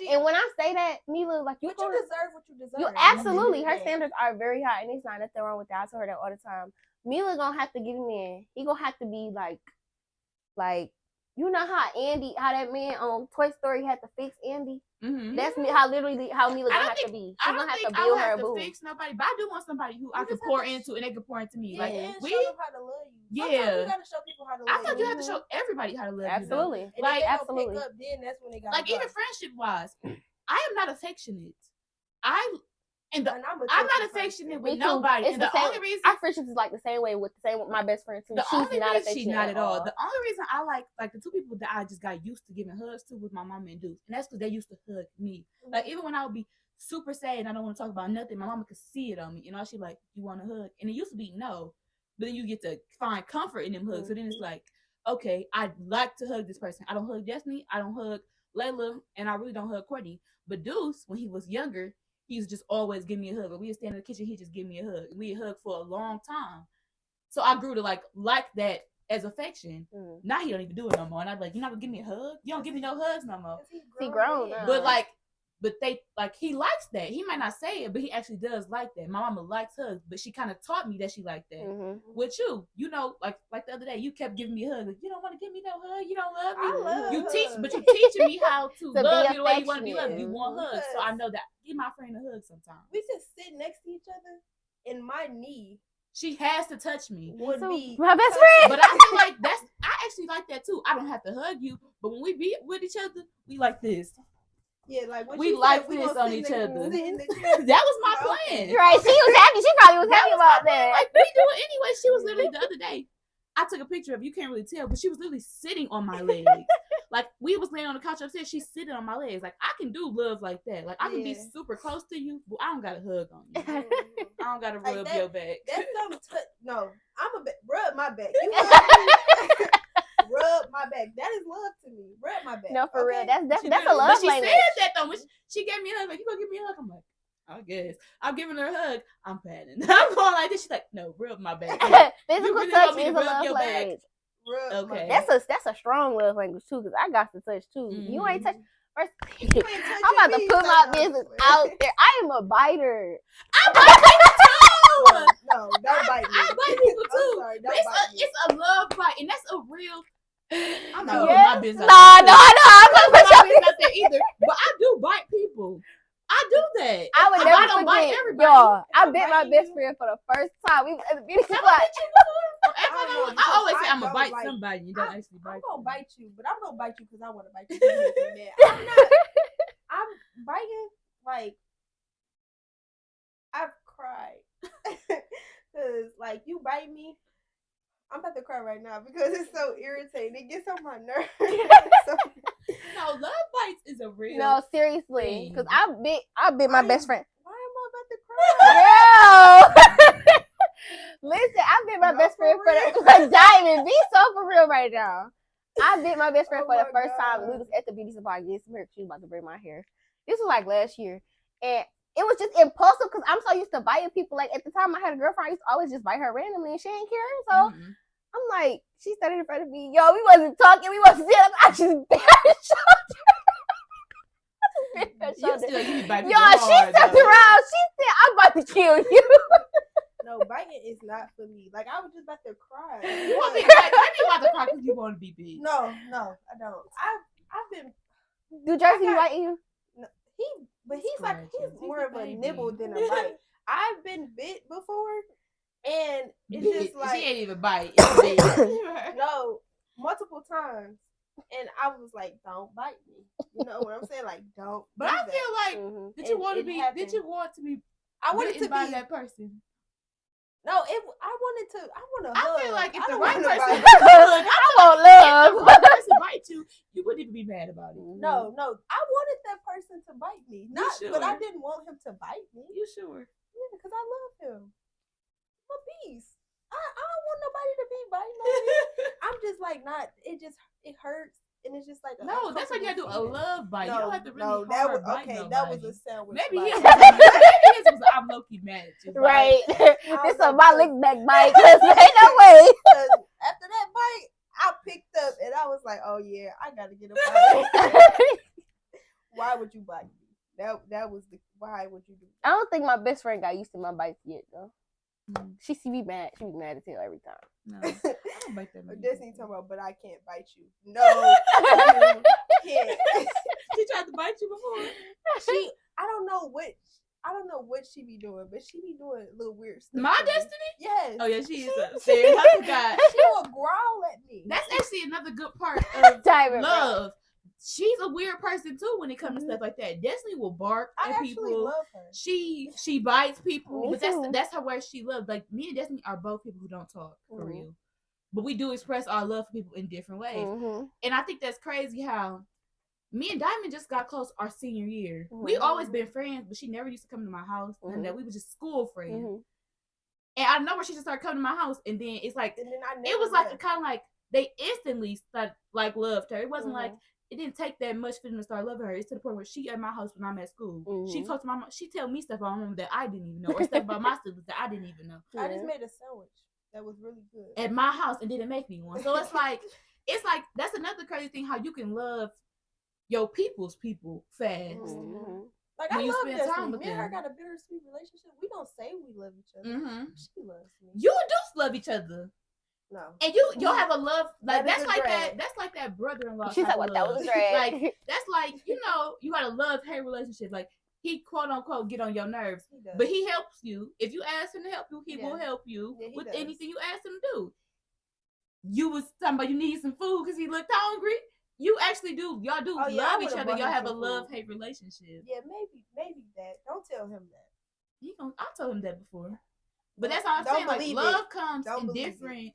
And when I say that, Mila, like you deserve what you deserve. You absolutely. Her standards are very high, and it's not nothing wrong with that. I tell her that all the time. Mila gonna have to get him in. He gonna have to be like. You know how that man on Toy Story had to fix Andy? That's how Mila gonna have to be. She's gonna have to build her a boo. Fix nobody, but I do want somebody who I can pour into and they can pour into me. Yeah, like and show them how to love you. Yeah, sometimes you gotta show people how to love you. I thought you have to show everybody how to love absolutely. you. And like absolutely. Pick up, then that's when they got like even friendship wise, I am not affectionate. I'm not affectionate with nobody. It's the only reason our friendships is like the same way with my best friend too. She's not affectionate. She's not at all. The only reason I like the two people that I just got used to giving hugs to was my mama and Deuce, and that's because they used to hug me. Like even when I would be super sad and I don't want to talk about nothing, my mama could see it on me. You know, she like, you want a hug? And it used to be no, but then you get to find comfort in them hugs. So then it's like, okay, I like to hug this person. I don't hug Destiny. I don't hug Layla, and I really don't hug Courtney. But Deuce, when he was younger, he was just always give me a hug. When we would stand in the kitchen, he'd just give me a hug. We hug for a long time. So I grew to like that as affection. Now he don't even do it no more. And I'm like, you're not gonna give me a hug? You don't give me no hugs no more. He grown now. But they like he likes that. He might not say it, but he actually does like that. My mama likes hugs, but she kind of taught me that she liked that. With you know, like the other day, you kept giving me a hug. Like, you don't want to give me no hug. You don't love me. You teaching me how to love you the way you want to be loved. You want hugs, so I know that. Give my friend a hug sometimes. We just sit next to each other, and my knee. She has to touch me. Would be my best friend. But I feel like I actually like that too. I don't have to hug you, but when we be with each other, we like this. Yeah, like when we like this on each other. That was my plan. Right? She was happy. She probably was happy about that. Like we do it anyway. She was literally the other day. I took a picture of. You can't really tell, but she was literally sitting on my legs. Like we was laying on the couch upstairs. She's sitting on my legs. Like I can do love like that. Like I can be super close to you, but I don't got to hug on you. I don't got to rub your back. That's something. No, I'm rub my back. You rub my back. That is love to me. Rub my back. No, for real. That's a but love she language. said that though. When she gave me a hug, like you gonna give me a hug? I'm like, I guess. I'm giving her a hug. I'm patting. I'm going like this. She's like, no, rub my back. Physical really touch want me is to a rub love your language. Okay. That's a strong love language too, because I got to touch too. Mm-hmm. You ain't touch. First, you I'm about to put my business out there. I am a biter. I bite people too. No, don't bite me. I bite people too. Sorry, It's a love bite, and that's a real. I'm not Yes. putting my business No, out there. I'm I'm not putting my business out there either. But I do bite people. I do that. I would never don't bite forget. everybody. Y'all, I bit my best friend for the first time. We was at the beauty Have spot. I bit you before? I always say I I'm gonna don't bite like- somebody. You don't actually bite. I'm gonna bite you, but I'm gonna bite you because I want to bite you. I'm not. I'm biting like I've cried because like you bite me. I'm about to cry right now because it's so irritating. It gets on my nerves. No, love bites is a real. No, seriously, because I bit my best friend. Why am I about to cry? Girl, listen, I bit my No, best friend for for real. the diamond. Be so for real right now. I bit my best friend Oh for the my first time. We God. was at the beauty supply getting some hair. She was about to braid my hair. This was like last year, and it was just impulsive because I'm so used to biting people. Like at the time, I had a girlfriend. I used to always just bite her randomly, and she didn't care. So I'm like, she started in front of me. Yo, we wasn't talking. We wasn't sitting. I just bit her shoulder. You still you bite people Yo, she hard, stepped though. around. She said, "I'm about to kill you." No, biting is not for me. Like I was just about to cry. You want me to bite? Maybe you about to cry because you want to be big. No, I don't. I've been Do Jersey bite you? He's more of a nibble than a bite. I've been bit before, and it's just like she ain't even bite. It's big. no, multiple times, and I was like, "Don't bite me." You know what I'm saying? Like, don't. But do I that. feel like did you And want to it be? happened. Did you want to be? I wanted bitten to by be that person. No, I wanted to. I want to. I feel like if the don't right wanna person, bite. look, I want if the love. right person bite you, you wouldn't even be mad about it. No, I wanted that person to bite me. Not, sure? but I didn't want him to bite me. You sure? Yeah, because I love him. I'm a beast. I don't want nobody to be biting on me. I'm just like not. It hurts, and it's just like No, that's why you gotta do a love bite. You don't have to really that hard was bite okay. nobody. That was a sandwich. Maybe bite. his was I'm low key mad at you. Right. I This was a like, my lick back bite. Cause ain't no way. Because after that bite, I picked up and I was like, "Oh yeah, I gotta get up out of here." Why would you bite me? That was the why would you do that? I don't think my best friend got used to my bites yet though. She be mad. She be mad as hell every time. No, I don't bite that many. Destiny talking about, but I can't bite you. No, you can't. She tried to bite you before. I don't know what she be doing, but she be doing little weird stuff. My to me. Destiny? Yes. Oh yeah, she is upstairs. I forgot. She will growl at me. That's actually another good part of Diamond, love. She's a weird person too when it comes to stuff like that. Destiny will bark I at actually people. love her. She bites people, Me but too. that's her way she loves. Like me and Destiny are both people who don't talk for real, but we do express our love for people in different ways. And I think that's crazy how me and Diamond just got close our senior year. We always been friends, but she never used to come to my house, and that we were just school friends. And I know where she just started coming to my house, and then it's like And then I it was never like a kind of like they instantly started like loved her. It wasn't like it didn't take that much for them to start loving her. It's to the point where she at my house when I'm at school. She talked to my mom. She tell me stuff about my mom that I didn't even know, or stuff about my siblings that I didn't even know. I just made a sandwich that was really good At my house and didn't make me one. So it's like that's another crazy thing how you can love your people's people fast. Like When I you love spend Destiny. time with Me and her them. got a bittersweet relationship. We don't say we love each other. She loves me. You do love each other. No. And you'll have a love like That is that's a like drag. that. That's like that brother-in-law. She's type like, of "What? That love. was a drag." Like that's like you got a love-hate relationship. Like he quote unquote get on your nerves, He does. but he helps you. If you ask him to help you, he will help you Yeah, he with does. anything you ask him to do. You was talking about you need some food because he looked hungry. you actually do. Y'all do love each other. Y'all have a love-hate relationship. Yeah, maybe that. Don't tell him that. I told him that before. But that's all I'm saying. Like, love comes in different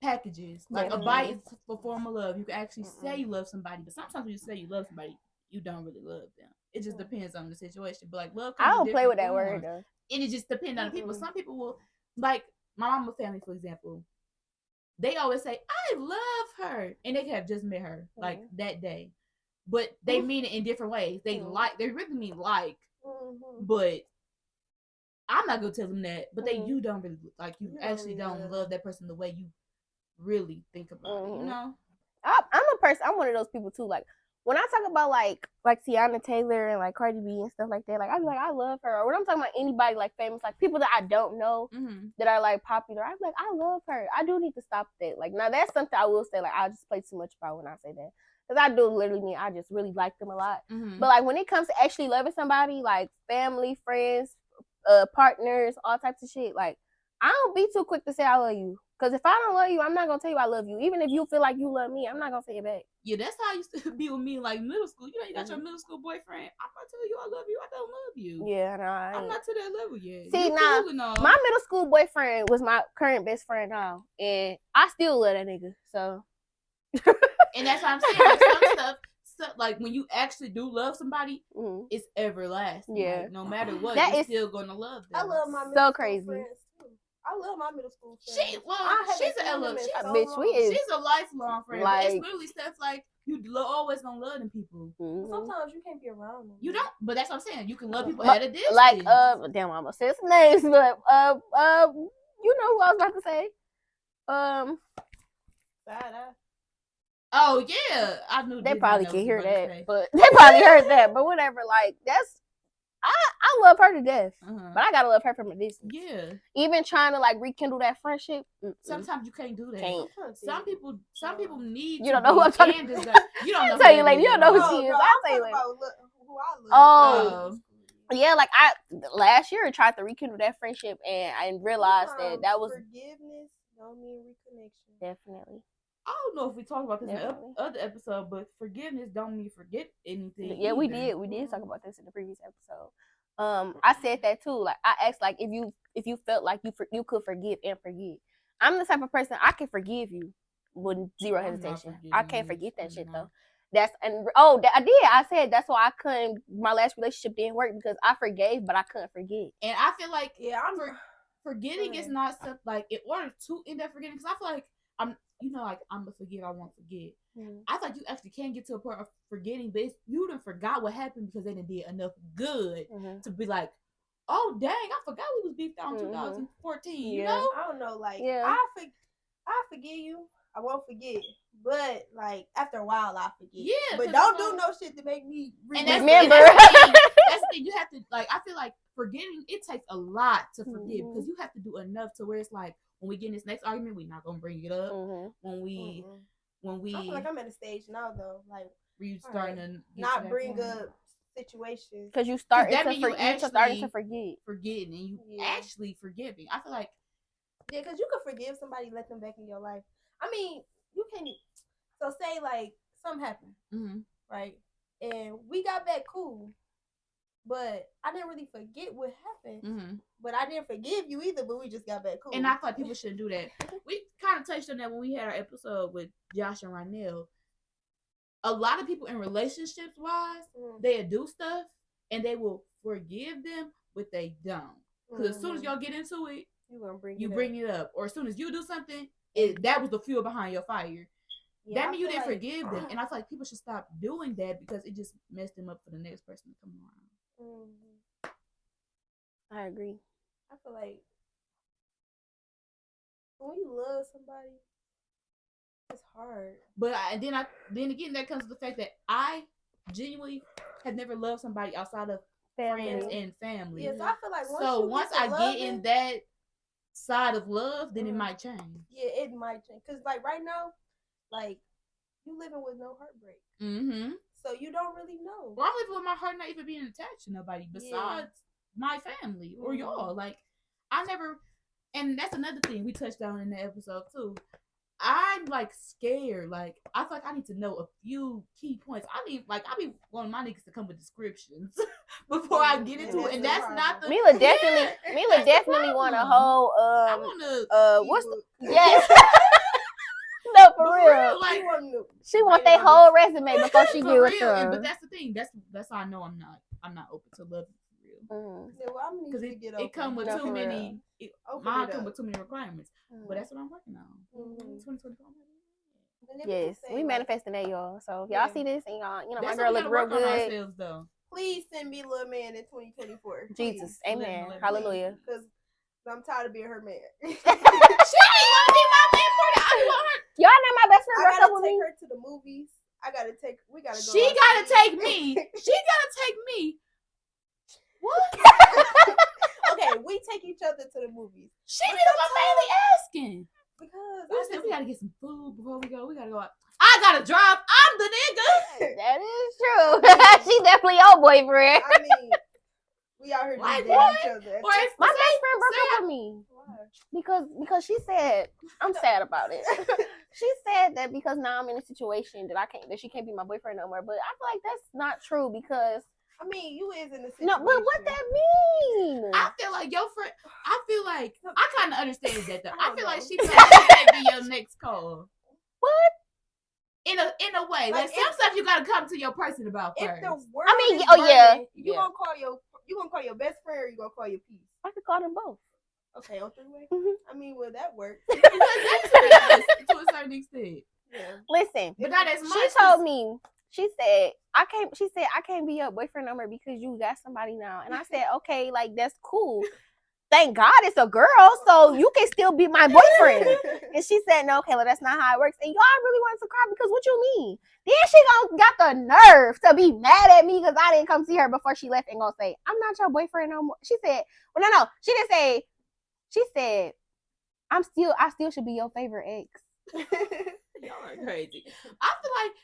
packages. Like, a bite is a form of love. You can actually say you love somebody, but sometimes when you say you love somebody, you don't really love them. It just depends on the situation. But like, love comes I don't play with that word though. And it just depends on the people. Some people will, like my mama family, for example. They always say, "I love her," and they could have just met her like that day, but they mean it in different ways. They really mean like, but I'm not gonna tell them that. But you don't really like. You actually don't love that person the way you really think about it. You know. I'm a person. I'm one of those people too. Like when I talk about like Tiana Taylor and like Cardi B and stuff like that, like I be like, I love her. Or when I'm talking about anybody like famous, like people that I don't know that are like popular, I'm like, I love her. I do need to stop that. Like now that's something I will say. Like I'll just play too much about when I say that, because I do literally mean I just really like them a lot. But like when it comes to actually loving somebody, like family, friends, partners, all types of shit, like I don't be too quick to say I love you. Because if I don't love you, I'm not going to tell you I love you. Even if you feel like you love me, I'm not going to say it back. Yeah, that's how I used to be with me like middle school. You know, you got your middle school boyfriend. I'm not telling you I love you. I don't love you. Yeah, no, I'm not to that level yet. See, now, my middle school boyfriend was my current best friend now. And I still love that nigga. So. And that's what I'm saying. Like, some stuff, like when you actually do love somebody, it's everlasting. Yeah. Like, no matter what, you're still going to love them. I love my middle school friends too. I love my middle school friends. She's a lifelong friend. Like, but it's literally stuff like you always gonna love them people. Sometimes you can't be around them. You don't, but that's what I'm saying. You can love people at a distance. Like damn, I'm gonna say some names, but you know who I was about to say. Oh yeah, I knew they probably can hear that, but they probably heard that. But whatever, like that's. I love her to death, but I gotta love her from a distance. Yeah. Even trying to like rekindle that friendship. Sometimes you can't do that. Some people need. You don't know who I'm talking about. You don't know. I'll tell you later. You don't know who she is. I'll tell you later. Who I love. Oh. Yeah, like I last year I tried to rekindle that friendship and I realized that was forgiveness don't mean reconnection. Definitely. I don't know if we talked about this in the other episode, but forgiveness don't mean forget anything. Yeah, we did. We did talk about this in the previous episode. I said that too. Like I asked, like if you felt like you could forgive and forget. I'm the type of person I can forgive you with zero hesitation. I can't forget that shit though. I did. I said that's why I couldn't. My last relationship didn't work because I forgave, but I couldn't forget. And I feel like forgetting is not stuff like in order to end up forgetting. Because I feel like I'm gonna forgive. I won't forget. I thought you actually can get to a point of forgetting, but you done forgot what happened because they didn't did enough good to be like, oh dang, I forgot we was beefed out in 2014. You know? I don't know. Like I forgive you. I won't forget. But like after a while, I forget. Yeah, but don't do no shit to make me remember. That's the thing. You have to like. I feel like forgetting it takes a lot to forgive because you have to do enough to where it's like when we get in this next argument, we're not gonna bring it up. When we I feel like I'm at a stage now though, like you starting to not bring up situations because you starting to forgetting and you actually forgiving. I feel like because you can forgive somebody, let them back in your life. I mean, you can. So say like something happened, right? And we got back cool, but I didn't really forget what happened. But I didn't forgive you either. But we just got back cool. And I feel like people shouldn't do that. We kind of touched on that when we had our episode with Josh and Rynell. A lot of people in relationships wise, they do stuff and they will forgive them, but they don't. Because as soon as y'all get into it, you bring it up. Or as soon as you do something, that was the fuel behind your fire. That means you didn't forgive them. And I feel like people should stop doing that because it just messed them up for the next person to come around. I agree. I feel like when you love somebody, it's hard. But then again, that comes to the fact that I genuinely have never loved somebody outside of friends and family. Yeah, so I feel like once I get in that side of love, then it might change. Yeah, it might change. Because like right now, like you living with no heartbreak. So you don't really know. Well, I'm living with my heart not even being attached to nobody besides my family or y'all. Like I never, and that's another thing we touched on in the episode too. I'm like scared. Like I feel like I need to know a few key points. I be wanting my niggas to come with descriptions before I get into it, and that's not the Mila definitely want a whole I want what's the yes. No, for real. Like she want their whole resume before she get with them. But that's the thing. That's how I know I'm not open to love for real. Because it come with too many. Mine come with too many requirements. But that's what I'm working on. 2024. Yes, we manifesting that, y'all. So if y'all see this and y'all, my girl look real good. Please send me a little man in 2024. Jesus, amen, hallelujah. Because I'm tired of being her man. She ain't gonna be my man for that. I want her. Y'all not my best friend. I gotta take her to the movies. We gotta go. She gotta take me. She gotta take me. What? Okay, we take each other to the movies. She did what I'm mainly asking. Because we gotta get some food before we go. We gotta go out. I gotta drive. I'm the nigga. That is true. She definitely your boyfriend. I mean, we out here dating each other. My best friend broke up with me. Why? Because she said, I'm sad about it. She said that because now I'm in a situation that she can't be my boyfriend no more. But I feel like that's not true because I mean, you is in a situation. No, but what that mean? I feel like your friend. I kind of understand that though. I feel like she can't be your next call. What? In a way, like some stuff you gotta come to your person about first. If the world you gonna call your best friend or you gonna call your piece? I could call them both. Okay, on three-way. Mm-hmm. I mean, well, that works to a certain extent. Yeah. Listen, but not as much. She told me. She said I can't be your boyfriend no more because you got somebody now. And I said, okay, like that's cool. Thank God it's a girl, so you can still be my boyfriend. And she said, no, Kayla, that's not how it works. And y'all really wanted to cry because what you mean? Then she got the nerve to be mad at me because I didn't come see her before she left and gonna say, I'm not your boyfriend no more. She said, well, no, she didn't say. She said, I still should be your favorite ex. Y'all are crazy. I feel like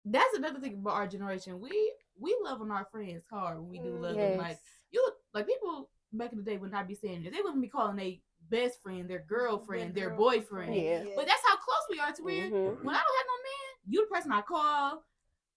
that's another thing about our generation. We love on our friends hard when we do love them. Like people back in the day would not be saying this. They wouldn't be calling their best friend their girlfriend, their boyfriend. Yeah. But that's how close we are to where when I don't have no man, you the person I call.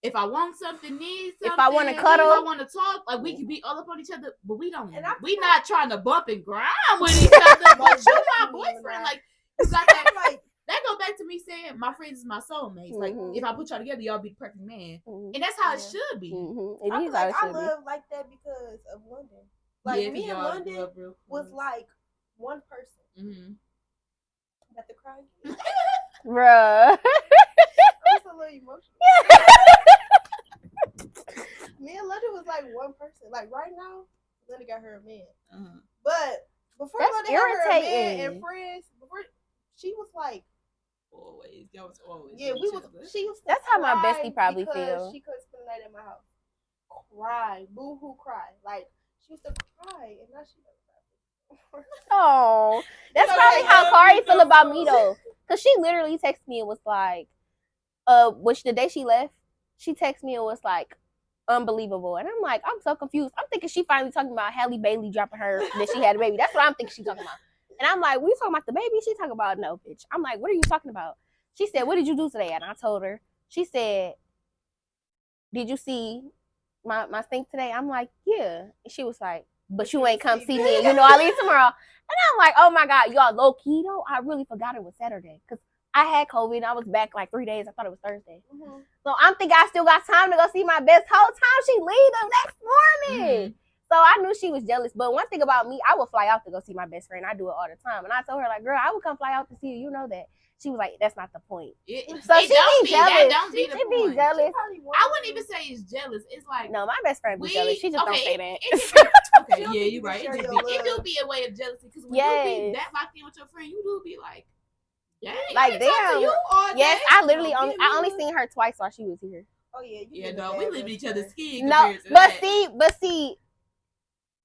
If I want something, need something, if I want to cuddle, if I want to talk, like we can be all up on each other, but we don't. We not trying to bump and grind with each other. But you my boyfriend, like you got that. Like that go back to me saying my friends is my soulmates. Like if I put y'all together, y'all be the perfect man, and that's how it should be. I love like that because of London. Like me and London was like one person. Got the cry. Bruh. I'm a little emotional. Me and London was like one person. Like right now, London got her a man. But before London got her a man and friends, before she was like always. Y'all was always. Yeah, we was. She used to. That's how my bestie probably feels. She couldn't spend the night at my house. Cry, boo-hoo, cry. Like she used to cry, and now she doesn't cry. Oh, that's probably how Kari feel about me though, cause she literally texted me and was like, which the day she left, she texted me and was like, unbelievable, and I'm like, I'm so confused. I'm thinking she finally talking about Halle Bailey dropping her that she had a baby. That's what I'm thinking she talking about. And I'm like, we talking about the baby? She talking about no, bitch. I'm like, what are you talking about? She said, what did you do today? And I told her. She said, did you see my stink today? I'm like, yeah. And she was like, but you ain't come see me. And you know I leave tomorrow. And I'm like, oh my God, y'all low key though. I really forgot it was Saturday because I had COVID and I was back like 3 days. I thought it was Thursday. So I'm thinking I still got time to go see my best whole time she leave the next morning. So I knew she was jealous. But one thing about me, I would fly out to go see my best friend. I do it all the time. And I told her, like, girl, I would come fly out to see you. You know that. She was like, that's not the point. So she be jealous. She be jealous. I wouldn't even say it's jealous. It's like, no, my best friend be jealous. She just don't say that. Okay, yeah, you're right. It do be a way of jealousy. Because when you be that locked in with your friend, you do be like, yeah, like damn. Yes, I only seen her twice while she was here. Oh yeah, yeah, no, we live in each other's skin. No, but see,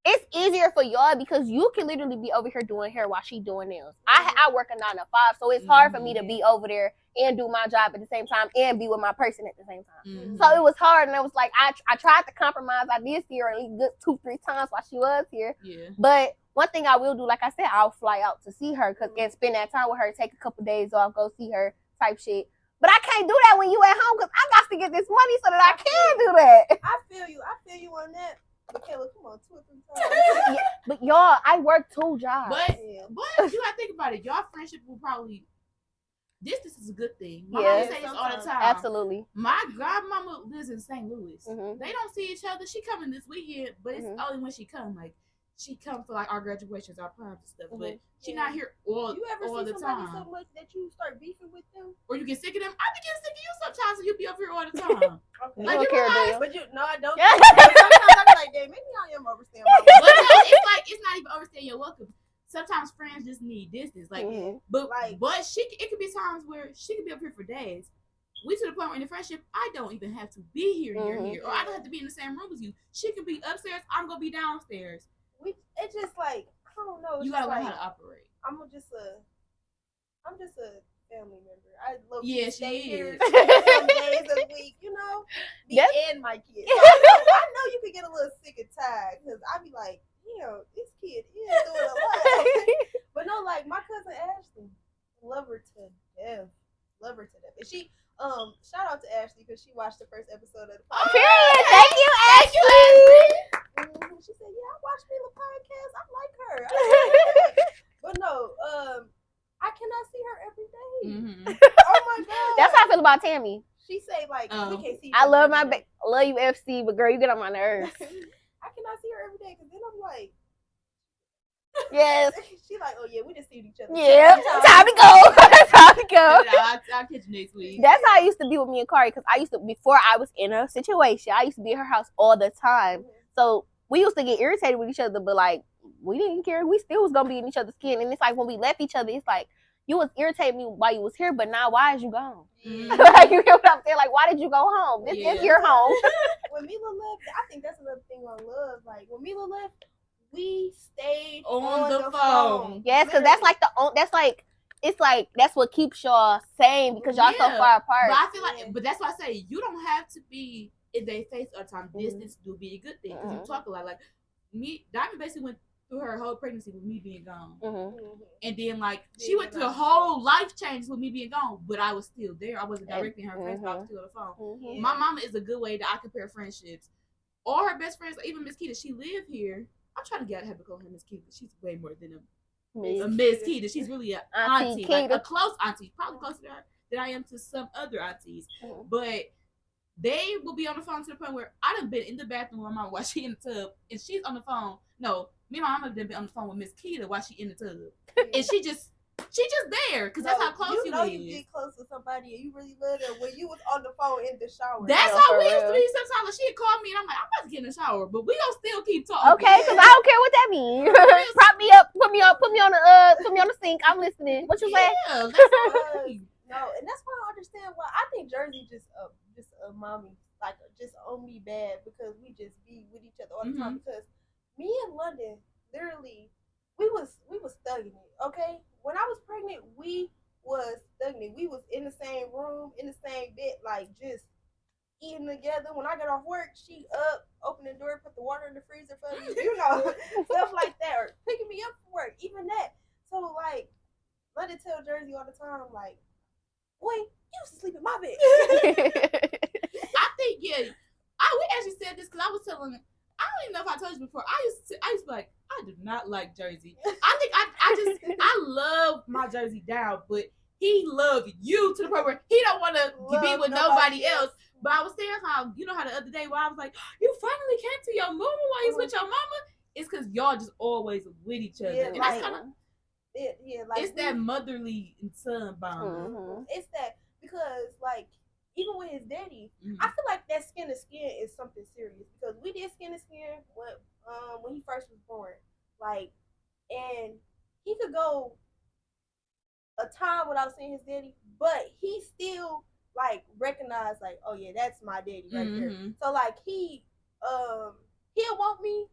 it's easier for y'all because you can literally be over here doing hair while she doing nails. I work a 9 to 5, so it's hard for me to be over there and do my job at the same time and be with my person at the same time. So it was hard, and it was like I tried to compromise. I did see her at least good 2-3 times while she was here. Yeah. But one thing I will do, like I said, I'll fly out to see her and spend that time with her, take a couple days off, go see her type shit. But I can't do that when you at home because I got to get this money so that I can do that. I feel you on that. Michaela, come on, 2 or 3 times. Yeah, but y'all, I work 2 jobs. But you gotta think about it. Y'all friendship will probably distance is a good thing. My mama says this all the time. Absolutely. My godmama lives in St. Louis. They don't see each other. She coming this weekend, but it's only when she come. Like she come for like our graduations, our proms and stuff. But she not here all the time. You ever see somebody so much that you start beefing with them, or you get sick of them? I be getting sick of you sometimes, and you be up here all the time. Okay. Like you realize, but no, I don't. Sometimes I be like, damn, maybe I am overstaying my welcome. But no, it's like it's not even overstaying your welcome. Sometimes friends just need distance, like, but it could be times where she could be up here for days. We to the point where in the friendship, I don't even have to be here, or I don't have to be in the same room as you. She can be upstairs. I'm gonna be downstairs. It's just like I don't know. You gotta learn how to operate. I'm just a family member. I love stay here some days a week, me and my kids. So I know you could get a little sick and tired because I be like, this kid is doing a lot. But no, like my cousin Ashley, love her to death. And she, shout out to Ashley because she watched the first episode of the podcast. Period. Thank you, Ashley. She said, "Yeah, I watched the podcast. I like her." But no, I cannot see her every day. Oh my god, that's how I feel about Tammy. She say like we can't see. I love I love you, FC, but girl, you get on my nerves. I cannot see her every day because then I'm like, yes. She like, oh yeah, we just see each other. Yeah, time to go. Time to go. I'll catch you next week. That's how I used to be with me and Kari because before I was in a situation, I used to be at her house all the time. So we used to get irritated with each other, but like we didn't care. We still was gonna be in each other's skin. And it's like when we left each other, it's like you was irritating me while you was here, but now why is you gone? Like you hear what I'm saying? Like why did you go home? This is your home. When Mila left, I think that's another thing on love. Like when Mila left, we stayed on the phone. Yes, because that's what keeps y'all sane because y'all so far apart. But I feel like, but that's why I say you don't have to be in their face all the time. Distance do be a good thing because you talk a lot. Like me, Diamond basically went through her whole pregnancy with me being gone, and then like she went through a whole life change with me being gone, but I was still there. I wasn't directly in her face, but I was still on the phone. My mama is a good way that I compare friendships. All her best friends, even Miss Keita, she lived here. I'm trying to get her to call her Miss Keita. She's way more than a Miss Keita. She's really an auntie, like a close auntie, probably closer to her than I am to some other aunties. But they will be on the phone to the point where I done been in the bathroom with my mom while she in the tub, and she's on the phone. No, me and my mama done been on the phone with Miss Keita while she in the tub, and she just there because that's how close you is. You get close to somebody and you really love them when you was on the phone in the shower. That's how we used to be. Sometimes like, she'd call me and I'm like, I'm about to get in the shower, but we gonna still keep talking. Okay, because I don't care what that means. Prop me up, put me on the sink. I'm listening. What you say? Yeah, that's no, and that's why I understand why I think Jersey just a mommy, like just on me bad because we just be with each other all the time. Because me and London, literally, we was thugging it. Okay, when I was pregnant, we was thugging it. We was in the same room, in the same bed, like just eating together. When I got off work, she up, open the door, put the water in the freezer for me, stuff like that, or picking me up from work, even that. So like, let it tell Jersey all the time, like, boy, you used to sleep in my bed. I think we actually said this because I was telling. I don't even know if I told you before. I used to be like, I do not like Jersey. I think I love my Jersey down, but he loved you to the point where he don't want to be with nobody else. But I was saying how how the other day where I was like, you finally came to your mama while you was with your mama. It's because y'all just always with each other, and that's kind of it's that motherly and son bond. It's that because like. Even with his daddy, I feel like that skin to skin is something serious because we did skin to skin when he first was born, like, and he could go a time without seeing his daddy, but he still like recognized like, oh yeah, that's my daddy right there. So like he'll want me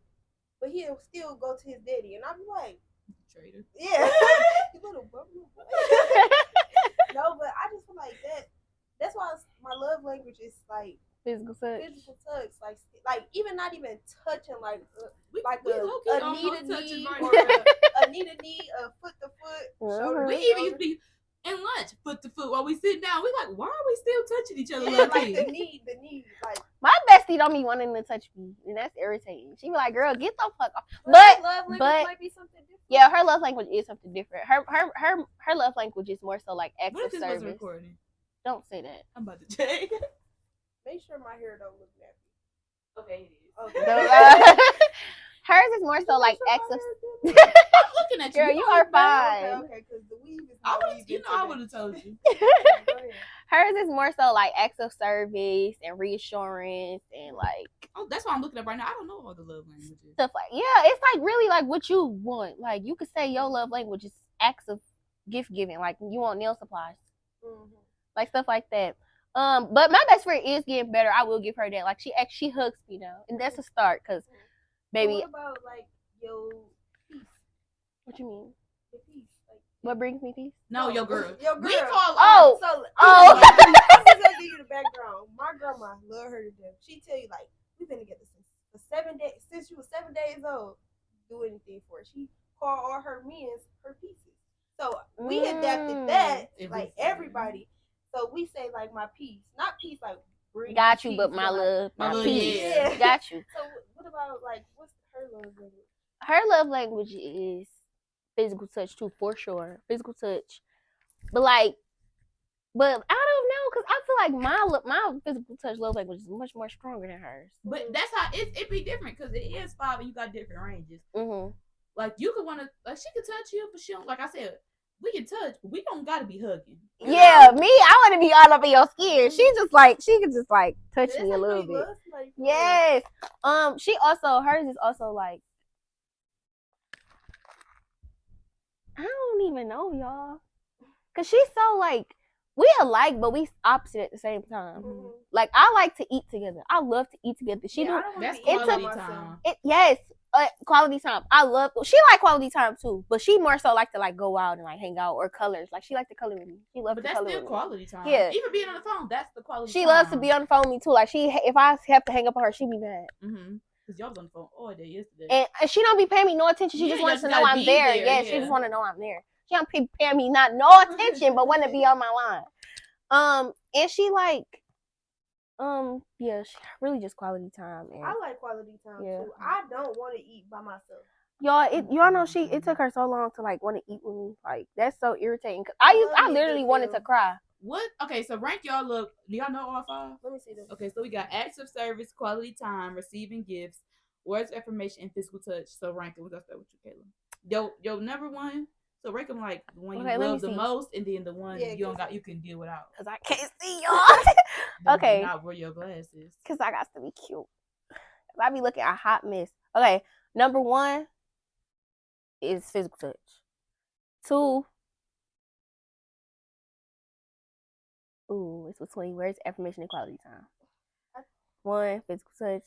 but he'll still go to his daddy, and I'll be like, Traitor. yeah, you little bubble. No, but I just feel like that. That's why my love language is like Physical touch. like even not even touching, like We a almost knee to touching knee right or now. a knee to knee, a foot to foot, shoulder We to even shoulder. used to be in lunch, foot to foot, while we sit down. We like, why are we still touching each other? Yeah, like the knee, like. My bestie don't be wanting to touch me, and that's irritating. She be like, "Girl, get the fuck off." But love language might be something different. Yeah, her love language is something different. Her love language is more so like acts of service. Recording? Don't say that. I'm about to check. Make sure my hair don't look nappy. Okay, it is. Okay. Hers is more so like acts of. I'm looking at you. Girl, you are fine. Okay, because the weave is not weaving. I would have told you. Hers is more so like acts of service and reassurance and like. Oh, that's why I'm looking up right now. I don't know all the love languages. Stuff like it's like really like what you want. Like you could say your love language is acts of gift giving. Like you want nail supplies, like stuff like that. But my best friend is getting better. I will give her that. Like she hugs me now, and that's a start. Cause baby, what about like your peace? What you mean? Your peace, like what brings me peace? No, your girl. Your girl. We call I'm just gonna give you the background. My grandma love her to death. She tell you like we've been together since 7 days. Since she was 7 days old. Do anything for her. She called all her men's her pieces. So we adapted that like everybody. So we say like my piece, not piece like bring. Got you, peace, but my love, my piece. Yeah. Got you. So what about like what's her love language? Her love language is physical touch too, for sure. Physical touch, but I don't know, cause I feel like my physical touch love language is much more stronger than hers. But that's how it be different, cause it is 5 and you got different ranges. Mm-hmm. Like you could wanna like she could touch you, but she don't. Like I said, we can touch, but we don't gotta be hugging. Yeah, me, I want to be all up in your skin. She could just like touch me a little bit. Yes. She also, hers is also like, I don't even know, y'all, cause she's so like we alike, but we opposite at the same time. Mm-hmm. Like I like to eat together. I love to eat together. That's quality time. Yes. Quality time. She like quality time too, but she more so like to like go out and like hang out or colors. Like she like to color with me. She loves to color with me. But that's still quality time. Yeah. Even being on the phone, that's the quality time. She time. loves to be on the phone with me too. Like if I have to hang up on her, she be mad. Mm-hmm. Cause y'all was on the phone all day yesterday. And she don't be paying me no attention. She just wants to know I'm there. Yeah, she just want to know I'm there. She don't be paying me no attention, but want to be on my line. And she like. Yeah, really just quality time. And I like quality time too. I don't want to eat by myself. Y'all know it took her so long to like want to eat with me. Like that's so irritating. I literally wanted to cry. What? Okay, so rank y'all. Look, do y'all know all 5? Let me see this. Okay, so we got acts of service, quality time, receiving gifts, words of affirmation, and physical touch. So rank them. We're gonna start with you, Kayla. Yo, number 1. So rank them like the one you love the most, and then the one you can deal without. Cause I can't see y'all. Okay. Not wear your glasses. Cause I got to be cute. Cause I be looking a hot mess. Okay, number 1 is physical touch. 2. Ooh, it's between words, affirmation, and quality time. 1, physical touch.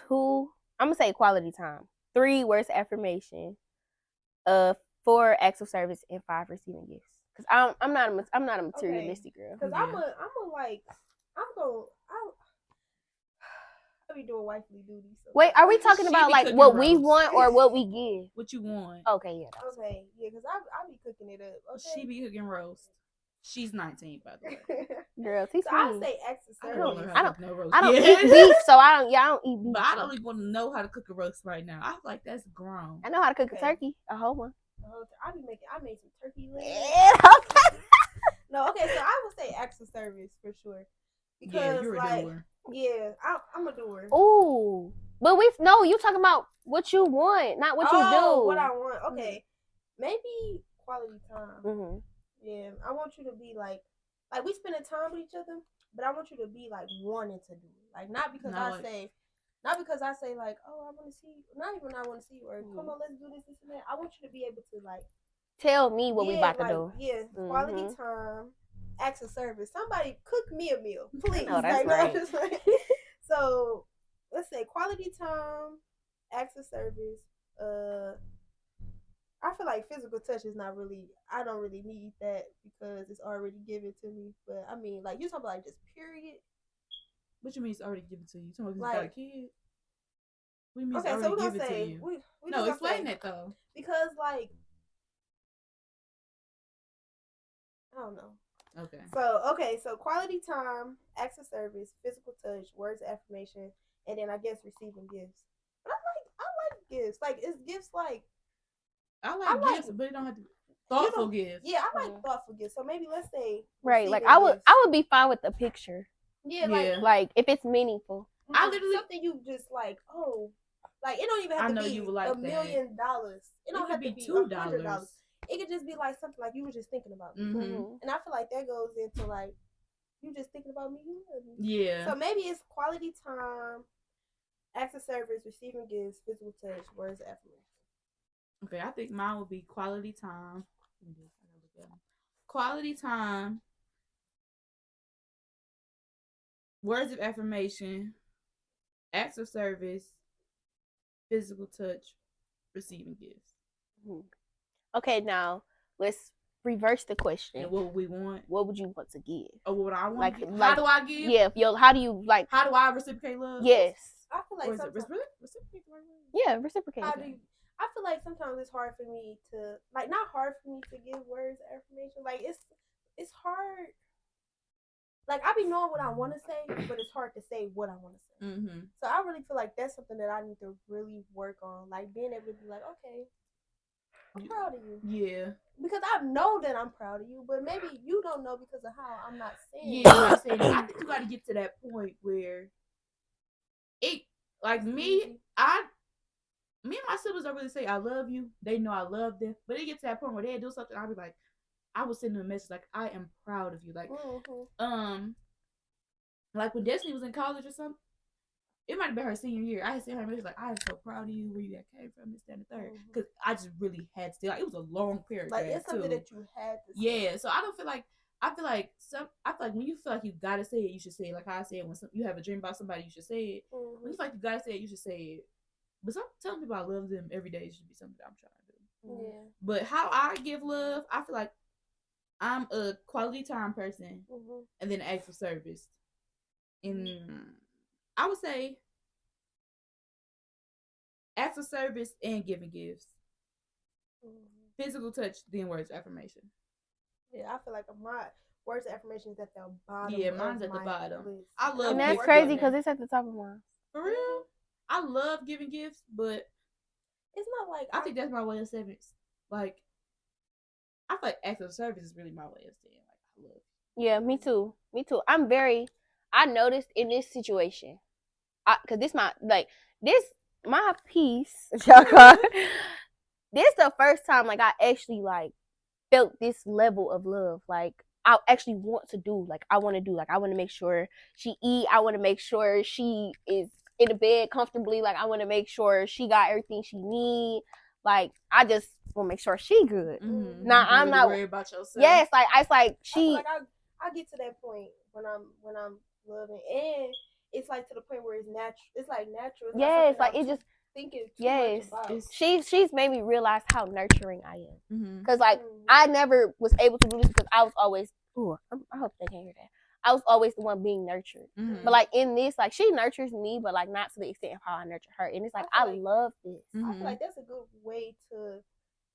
2, I'm gonna say quality time. 3, words, affirmation. 4, acts of service, and 5, receiving gifts. Cause I'm not a materialistic girl. Cause I'll be doing wifely duties. So wait, are we talking about like what we want or what we give? What you want? Okay, yeah. Okay, yeah, cause I be cooking it up. Okay? She be cooking roast. She's 19, by the way. Girl, teach me. I say acts of service. I don't eat beef, so I don't eat beef. But I don't even want to know how to cook a roast right now. I feel like that's grown. I know how to cook a turkey, a whole one. I made some turkey legs. Yeah. No, okay, so I would say acts of service for sure. Because you're a doer. Yeah, I'm a doer. Ooh. But you talking about what you want, not what you do. What I want. Okay. Maybe quality time. Mm-hmm. Yeah, I want you to be like we spending time with each other, but I want you to be like wanting to do it. Like not because I say like, oh, I want to see you. Not even I want to see you or come on, let's do this and that. I want you to be able to like tell me what we about to do. Yeah, quality time, acts of service. Somebody cook me a meal, please. Oh, that's right. So let's say quality time, acts of service, I feel like physical touch is not really. I don't really need that because it's already given to me. But I mean, like you talking about like just period. What you mean it's already given to you? You talking about 'cause you got a kid? What do you mean it's Okay, so already we're gonna given to say you? we No, just explain say, that though. because like I don't know. Okay. So quality time, acts of service, physical touch, words of affirmation, and then I guess receiving gifts. But I like gifts. Like it's gifts like I like gifts, but it don't have to be thoughtful gifts. Yeah, I like thoughtful gifts. So maybe let's say right, like gifts. I would be fine with the picture. Yeah, like if it's meaningful. I literally something you just like, oh, like it don't even have to be $1 million. It don't have to be $200. It could just be like something like you were just thinking about me. And I feel like that goes into like you just thinking about me, you love me. Yeah. So maybe it's quality time, acts of service, receiving gifts, physical touch, words of affirmation. Okay, I think mine would be quality time. Quality time, words of affirmation, acts of service, physical touch, receiving gifts. Okay, now let's reverse the question. And what would we want? What would you want to give? Or what would I want? Like, to give? How do I give? Yeah, how do you like? How do I reciprocate love? Yes. I feel like reciprocate. Yeah, reciprocate. How do you? I feel like sometimes it's hard for me to like not hard for me to give words of affirmation. Like it's hard. Like I be knowing what I want to say, but it's hard to say what I want to say. So I really feel like that's something that I need to really work on. Like being able to be like, okay, I'm proud of you. Yeah. Because I know that I'm proud of you, but maybe you don't know because of how I'm not saying. Yeah, I'm not saying it. I think you got to get to that point where it, like me and my siblings don't really say I love you. They know I love them, but it gets to that point where they do something. I'll be like, I will send them a message like, I am proud of you. Like, like when Destiny was in college or something, it might have been her senior year. I sent her a message like, I am so proud of you, where you came from, this, that, and the third. Because I just really had to. Like, it was a long period. Like it's something that you had to say. Yeah, so I feel like when you feel like you gotta say it, you should say it. Like how I said, when you have a dream about somebody, you should say it. When you feel like you gotta say it, you should say it. But telling people I love them every day should be something that I'm trying to do. Yeah. But how I give love, I feel like I'm a quality time person, and then acts of service. And I would say acts of service and giving gifts. Physical touch, then words of affirmation. Yeah, I feel like my words of affirmation is at the bottom. Yeah, mine's at the bottom. List. I love, and that's crazy because it's at the top of mine. For real, I love giving gifts, but it's not like I think that's my way of saying it. Like, I feel like acts of service is really my way of saying like I love you. Yeah, me too. I noticed in this situation, cause this my piece. This the first time like I actually like felt this level of love. Like I actually want to do. Like I want to do. Like I want to make sure she eat. I want to make sure she is in the bed comfortably. Like I want to make sure she got everything she need. Like I just want to make sure she good. Now I'm not worried about yourself. Yes, like I like she. I get to that point when I'm loving, and it's like to the point where it's natural. It's like natural. It's yes, like it just thinking too much about. She's made me realize how nurturing I am. Because like I never was able to do this because I was always. I hope they can't hear that. I was always the one being nurtured. But like in this, like she nurtures me, but like not to the extent of how I nurture her. And it's like I love this. I feel like that's a good way to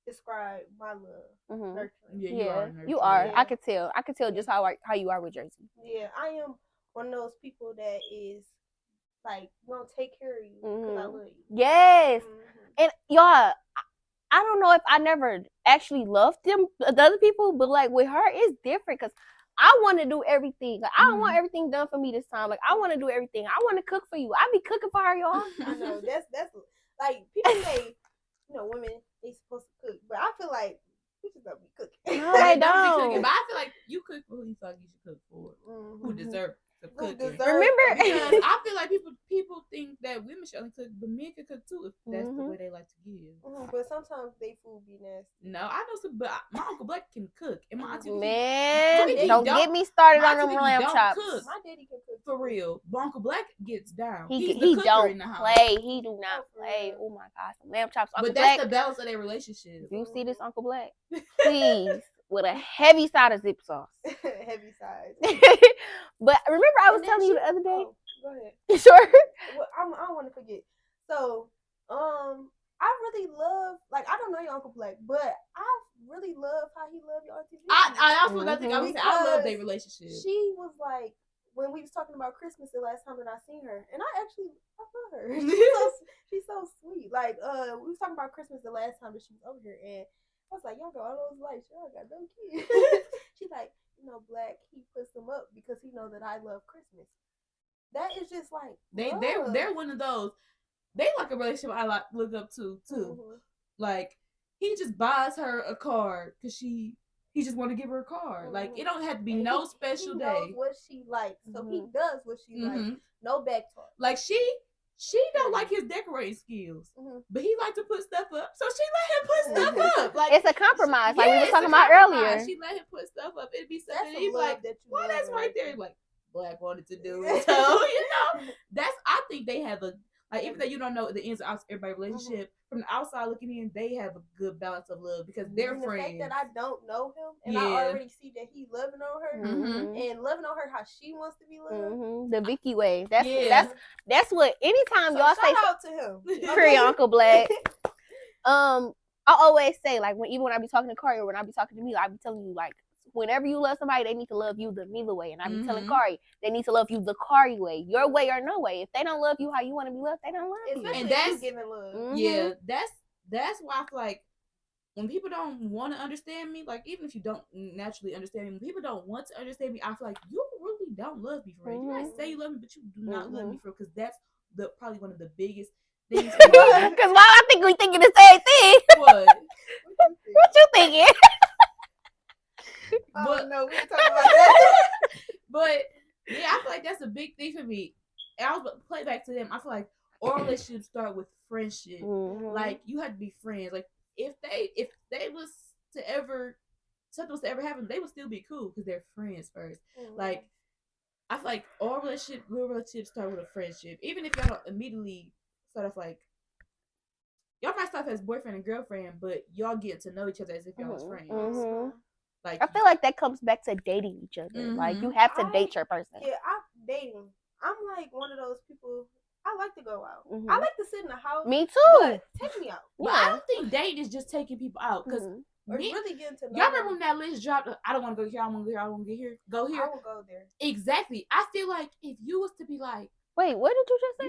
describe my love. Nurturing. Yeah, you are. Yeah. I could tell just how you are with Jersey. Yeah, I am one of those people that is like gonna take care of you because I love you. Yes, and y'all, I don't know if I never actually loved them, the other people, but like with her, it's different because I want to do everything. Like, I don't want everything done for me this time. Like I want to do everything. I want to cook for you. I be cooking for her, y'all. I know that's like people say, women they supposed to cook, but I feel like bitches don't be cooking. No, they don't. But I feel like you cook for who you feel like you should cook for, who deserve to cook. Remember, because I feel like people think that women should only cook, but men can cook too if that's the way they like to give. But sometimes they food be nasty. No, I know some, but my Uncle Black can cook, and my auntie don't get me started on them lamb chops. My daddy can cook. for real. But Uncle Black gets down. He He's the cooker don't in the house. play. He do not play. Oh my gosh, some lamb chops. Uncle But that's Black, the balance of their relationship. you see this Uncle Black? Please, with a heavy side of zip sauce. Heavy size. But remember, I was telling you the other day. Oh, go ahead. Sure. Well, I don't want to forget. So, I really love, like, I don't know your Uncle Black, but I really love how he loved your Auntie Vicky. I also I think I was saying I love their relationship. She was like, when we was talking about Christmas the last time that I seen her, and I love her. She's so sweet. Like, we was talking about Christmas the last time that she was over here, and I was like, y'all got all those lights, y'all got no kids. She's like, Black, he puts them up because he know that I love Christmas. That is just like they're one of those. They like a relationship I look up to too. Mm-hmm. Like he just buys her a card because he just want to give her a card. Mm-hmm. Like it don't have to be no special day. He knows what she likes, so he does what she likes. No back talk. Like she don't like his decorating skills, but he like to put stuff up, so she let him put stuff up. Like it's a compromise, like we were talking about earlier. She let him put stuff up. It'd be something he'd be like, "Well, that's right there." Like Black wanted to do it, so that's. I think they have a. Like, even though you don't know the ins and outs of everybody's relationship, from the outside looking in, they have a good balance of love because they're friends. The fact that I don't know him, and I already see that he loving on her, and loving on her how she wants to be loved. The Vicky way. That's what, anytime y'all say, shout out to him. Free Uncle Black. I always say, like, even when I be talking to Kari or when I be talking to me, I be telling you, like, whenever you love somebody, they need to love you the Mila way. And I be telling Kari, they need to love you the Kari way, your way or no way. If they don't love you how you want to be loved, they don't love you. And that's giving love. Yeah, that's why I feel like when people don't want to understand me, like even if you don't naturally understand me, when people don't want to understand me, I feel like you really don't love me for real. You might say you love me, but you do not love me for real, because that's probably one of the biggest things. Because why I think we thinking the same thing. What? What you thinking? But no, we ain't talking about that. But yeah, I feel like that's a big thing for me. And I was play back to them. I feel like all relationships start with friendship. Like you have to be friends. Like if they was to ever something was to ever happen, they would still be cool because they're friends first. Like I feel like all real relationships start with a friendship. Even if y'all don't immediately start off like y'all might start as boyfriend and girlfriend, but y'all get to know each other as if y'all was friends. Like, I feel like that comes back to dating each other. Like you have to date your person. Yeah, dating. I'm like one of those people. I like to go out. I like to sit in the house. Me too. But take me out. But I don't think dating is just taking people out because really getting to know. Y'all remember when that list dropped? I don't want to go here. I want to go here. I want to get here. Go here. I will go there. Exactly. I feel like if you was to be like. Wait, what did you just say?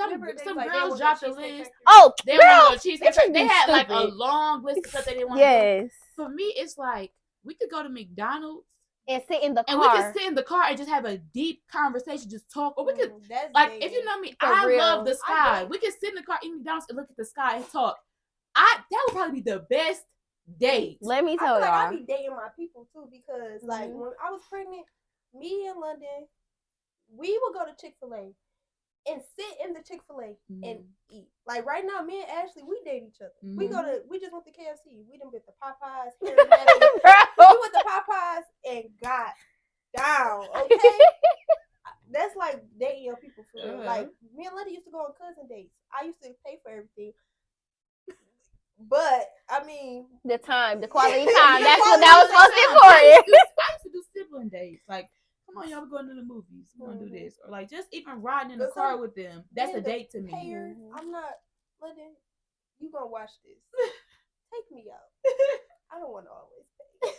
Remember some girls dropped a list. Oh, they want to go cheesecake factory. They had like a long list of stuff they didn't want to do. Yes. For me, it's like. We could go to McDonald's and sit in the car. And we could sit in the car and just have a deep conversation, just talk. Or we could, like, if you know me, I love the sky. We could sit in the car, eat McDonald's, and look at the sky and talk. That would probably be the best date. Let me tell y'all. I be dating my people, too, because, like, when I was pregnant, me and London, we would go to Chick-fil-A and sit in the Chick-fil-A and eat. Like right now, me and Ashley, we date each other. We just went to KFC. We done been to Popeyes. We went to Popeyes and got down. Okay, that's like dating your people for real. Like me and Linda used to go on cousin dates. I used to pay for everything. But I mean, the quality time. That's what that was most important. I used to do sibling dates, like. Come on, y'all, we're going to the movies. We're going to do this. Or, like, just even riding in the car with them. That's a date to me. I'm not, London, you going to watch this. Take me out. I don't want to always pay.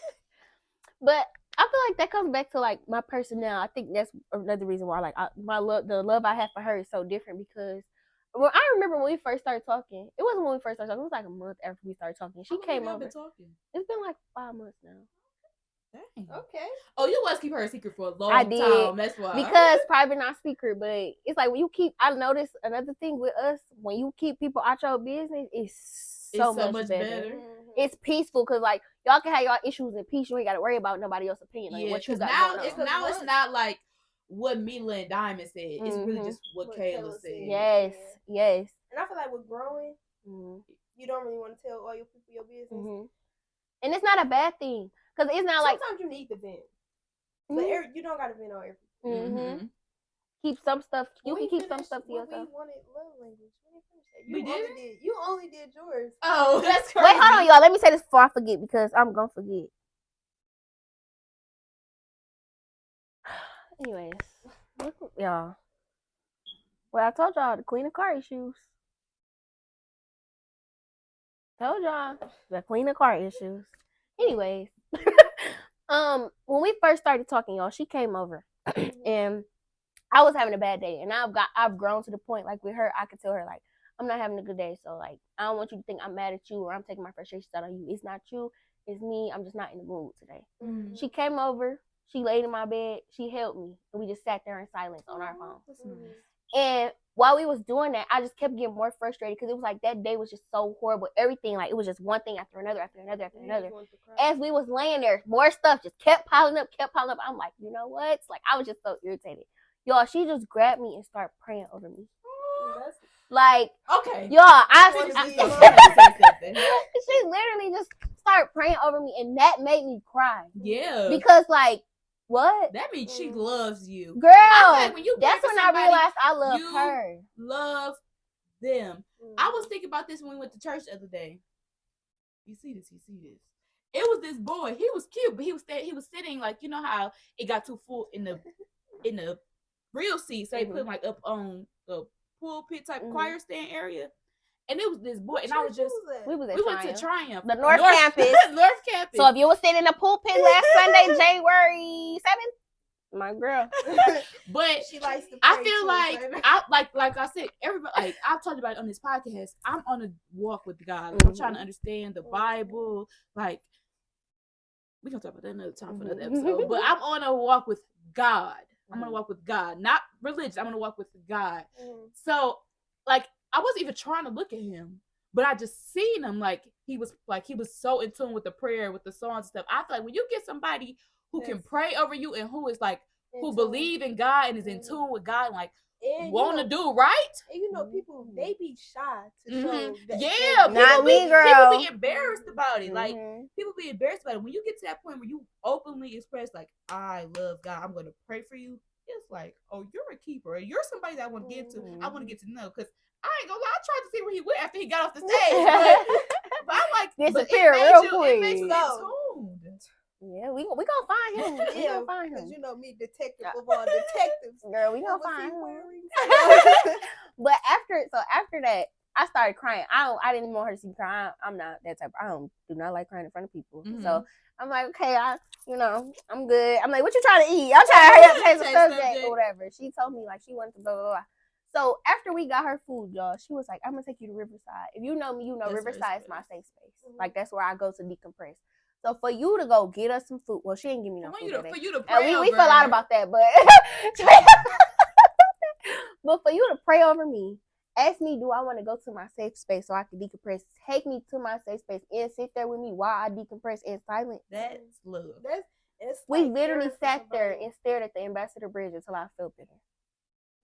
But I feel like that comes back to, like, my personnel. I think that's another reason why, like, the love I have for her is so different because I remember when we first started talking. It wasn't when we first started talking. It was, like, a month after we started talking. She came over. It's been, like, 5 months now. Dang. Okay. Oh, you was keep her a secret for a long time. That's why. Because private not secret, but it's like when you keep. I noticed another thing with us when you keep people out your business, it's so much better. It's peaceful because like y'all can have y'all issues in peace. You ain't got to worry about nobody else's opinion. Like, what you got going on. It's not like what Mila and Diamond said. It's really just what Kayla said. Yes. And I feel like with growing, you don't really want to tell all your people your business, and it's not a bad thing. Because it's not sometimes you need to vent. But you don't got to vent on everything. keep some stuff. You We can keep some finished stuff to what yourself. We wanted love language. We didn't finish that. We didn't? You only did yours. Oh, that's crazy. Wait, hold on, y'all. Let me say this before I forget because I'm gonna forget. Anyways, look, y'all. Well, I told y'all the queen of car issues. Told y'all the queen of car issues. Anyways, when we first started talking, y'all, she came over, and I was having a bad day, and I've grown to the point like with her, I could tell her like I'm not having a good day, so like I don't want you to think I'm mad at you or I'm taking my frustrations out on you. It's not you, it's me. I'm just not in the mood today. Mm-hmm. She came over, she laid in my bed, she held me, and we just sat there in silence on our phone. That's nice. And while we was doing that, I just kept getting more frustrated because it was like that day was just so horrible. Everything, like it was just one thing after another, after another, after another. As we was laying there, more stuff just kept piling up, I'm like, you know what? Like I was just so irritated. Y'all, she just grabbed me and started praying over me. Like, okay, y'all, she literally just started praying over me, and that made me cry. Yeah, because like, what? That means she loves you, girl. Like when that's when somebody, I realized I love her. Love them. I was thinking about this when we went to church the other day. You see this? It was this boy. He was cute, but he was sitting like, you know how it got too full in the real seat, so they put him like up on the pulpit type choir stand area. And it was this boy, and I was just we went to Triumph, the North Campus. North Campus. So if you were sitting in the pulpit last Sunday, January 7th, my girl. But she likes to pray I feel too, like I said, everybody, like I've talked about it on this podcast. I'm on a walk with God. Like, I'm trying to understand the Bible. Like we gonna talk about that another time for another episode. But I'm on a walk with God. I'm gonna walk with God, not religion. I'm gonna walk with God. So, like, I wasn't even trying to look at him, but I just seen him like he was so in tune with the prayer, with the songs and stuff. I feel like when you get somebody who can pray over you and who is like who believe in God and is in tune with God, and like want to do right. And you know, people they be shy to show. Not me, girl. People be embarrassed about it. Like people be embarrassed about it. When you get to that point where you openly express like, I love God, I'm going to pray for you. It's like, oh, you're a keeper. You're somebody that I want to get to. I want to get to know, because I ain't gonna lie. I tried to see where he went after he got off the stage, but I'm like, disappear real quick. It makes you tuned. Yeah, we gonna find him. We gonna find him. Because you know me, detective of all detectives. Girl, we gonna find him. But after that, I started crying. I didn't want her to see me cry. I'm not that type. I do not like crying in front of people. So I'm like, okay, I'm good. I'm like, what you trying to eat? I'm trying to hurry up, change the subject or whatever. She told me like she wanted to blah blah blah. So after we got her food, y'all, she was like, I'm gonna take you to Riverside. If you know me, you know that's Riverside is my safe space. Like that's where I go to decompress. So for you to go get us some food, well, she didn't give me no food. For you to pray we fell out about that, but but for you to pray over me, ask me, do I want to go to my safe space so I can decompress? Take me to my safe space and sit there with me while I decompress in silence. That's love. We literally sat there and stared at the Ambassador Bridge until I felt better.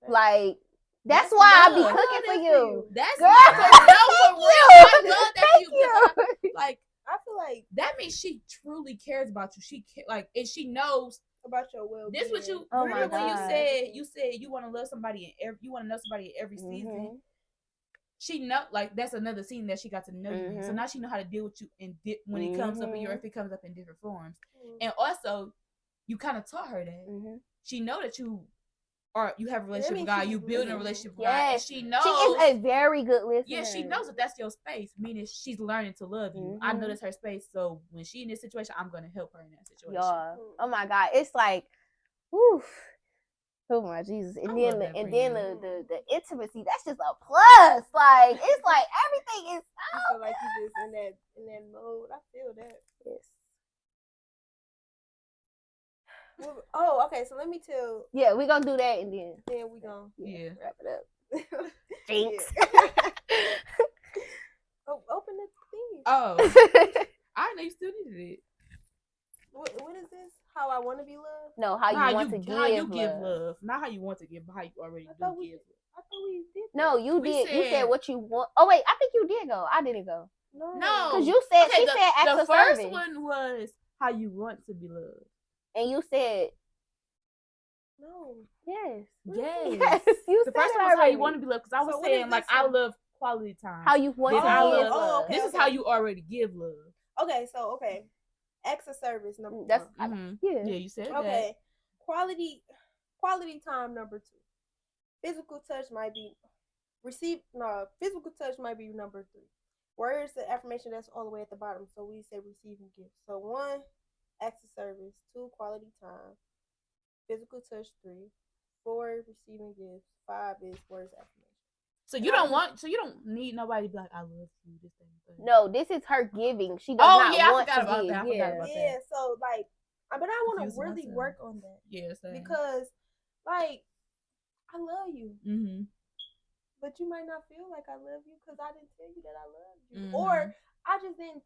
Like, that's why I be cooking for you. That's girl. I love that for you. Like, I feel like that means she truly cares about you. She and she knows about your well-being. This what you remember when you said you want to love somebody you want to know somebody in every season. She know, like, that's another scene that she got to know you in. So now she know how to deal with you when it comes up if it comes up in different forms. And also, you kind of taught her that. She know that you have a relationship with God. You building a relationship with God. And she knows. She is a very good listener. Yeah, she knows that that's your space, meaning she's learning to love you. I know that's her space. So when she in this situation, I'm going to help her in that situation. Yeah. Oh my God. It's like, whew. Oh my Jesus. And then the intimacy, that's just a plus. Like, it's like everything is I feel like you just in that mode. I feel that. Yes. Oh, okay. So let me tell. Yeah, we're gonna do that and then we gonna wrap it up. Thanks. Open the thing. Oh, I know you still needed it. What is this? How I want to be loved? No, how you want to give love. How you give love, not how you want to give, but how you already do give. I thought we did. No, you did. You said what you want. Oh wait, I think you did go. I didn't go. No, because you said she said act the of first service. one was how you want to be loved. And you said No. Yes. Yes. You The said first it one was how already. you want to be loved. Because I was So what saying is like this I one? love quality time. How you want This to I give love. love. okay. This is how you already give love. Okay, so acts of service number That's one. yeah. Yeah, you said Okay. Quality time number 2. Physical touch might be physical touch might be number 3. Words of affirmation, that's all the way at the bottom. So we say receiving gifts. So 1, acts of service. 2, quality time. Physical touch 3. 4, receiving gifts. 5 is words of affirmation. So you don't need nobody to be like, I love you, this thing. No, this is her giving. She does not want to give. I forgot about Yeah, that. so like, but I want to Confusing really myself. work on that. Yeah, same. Because like, I love you. Mm-hmm. But you might not feel like I love you because I didn't tell you that I love you. Mm-hmm. Or I just didn't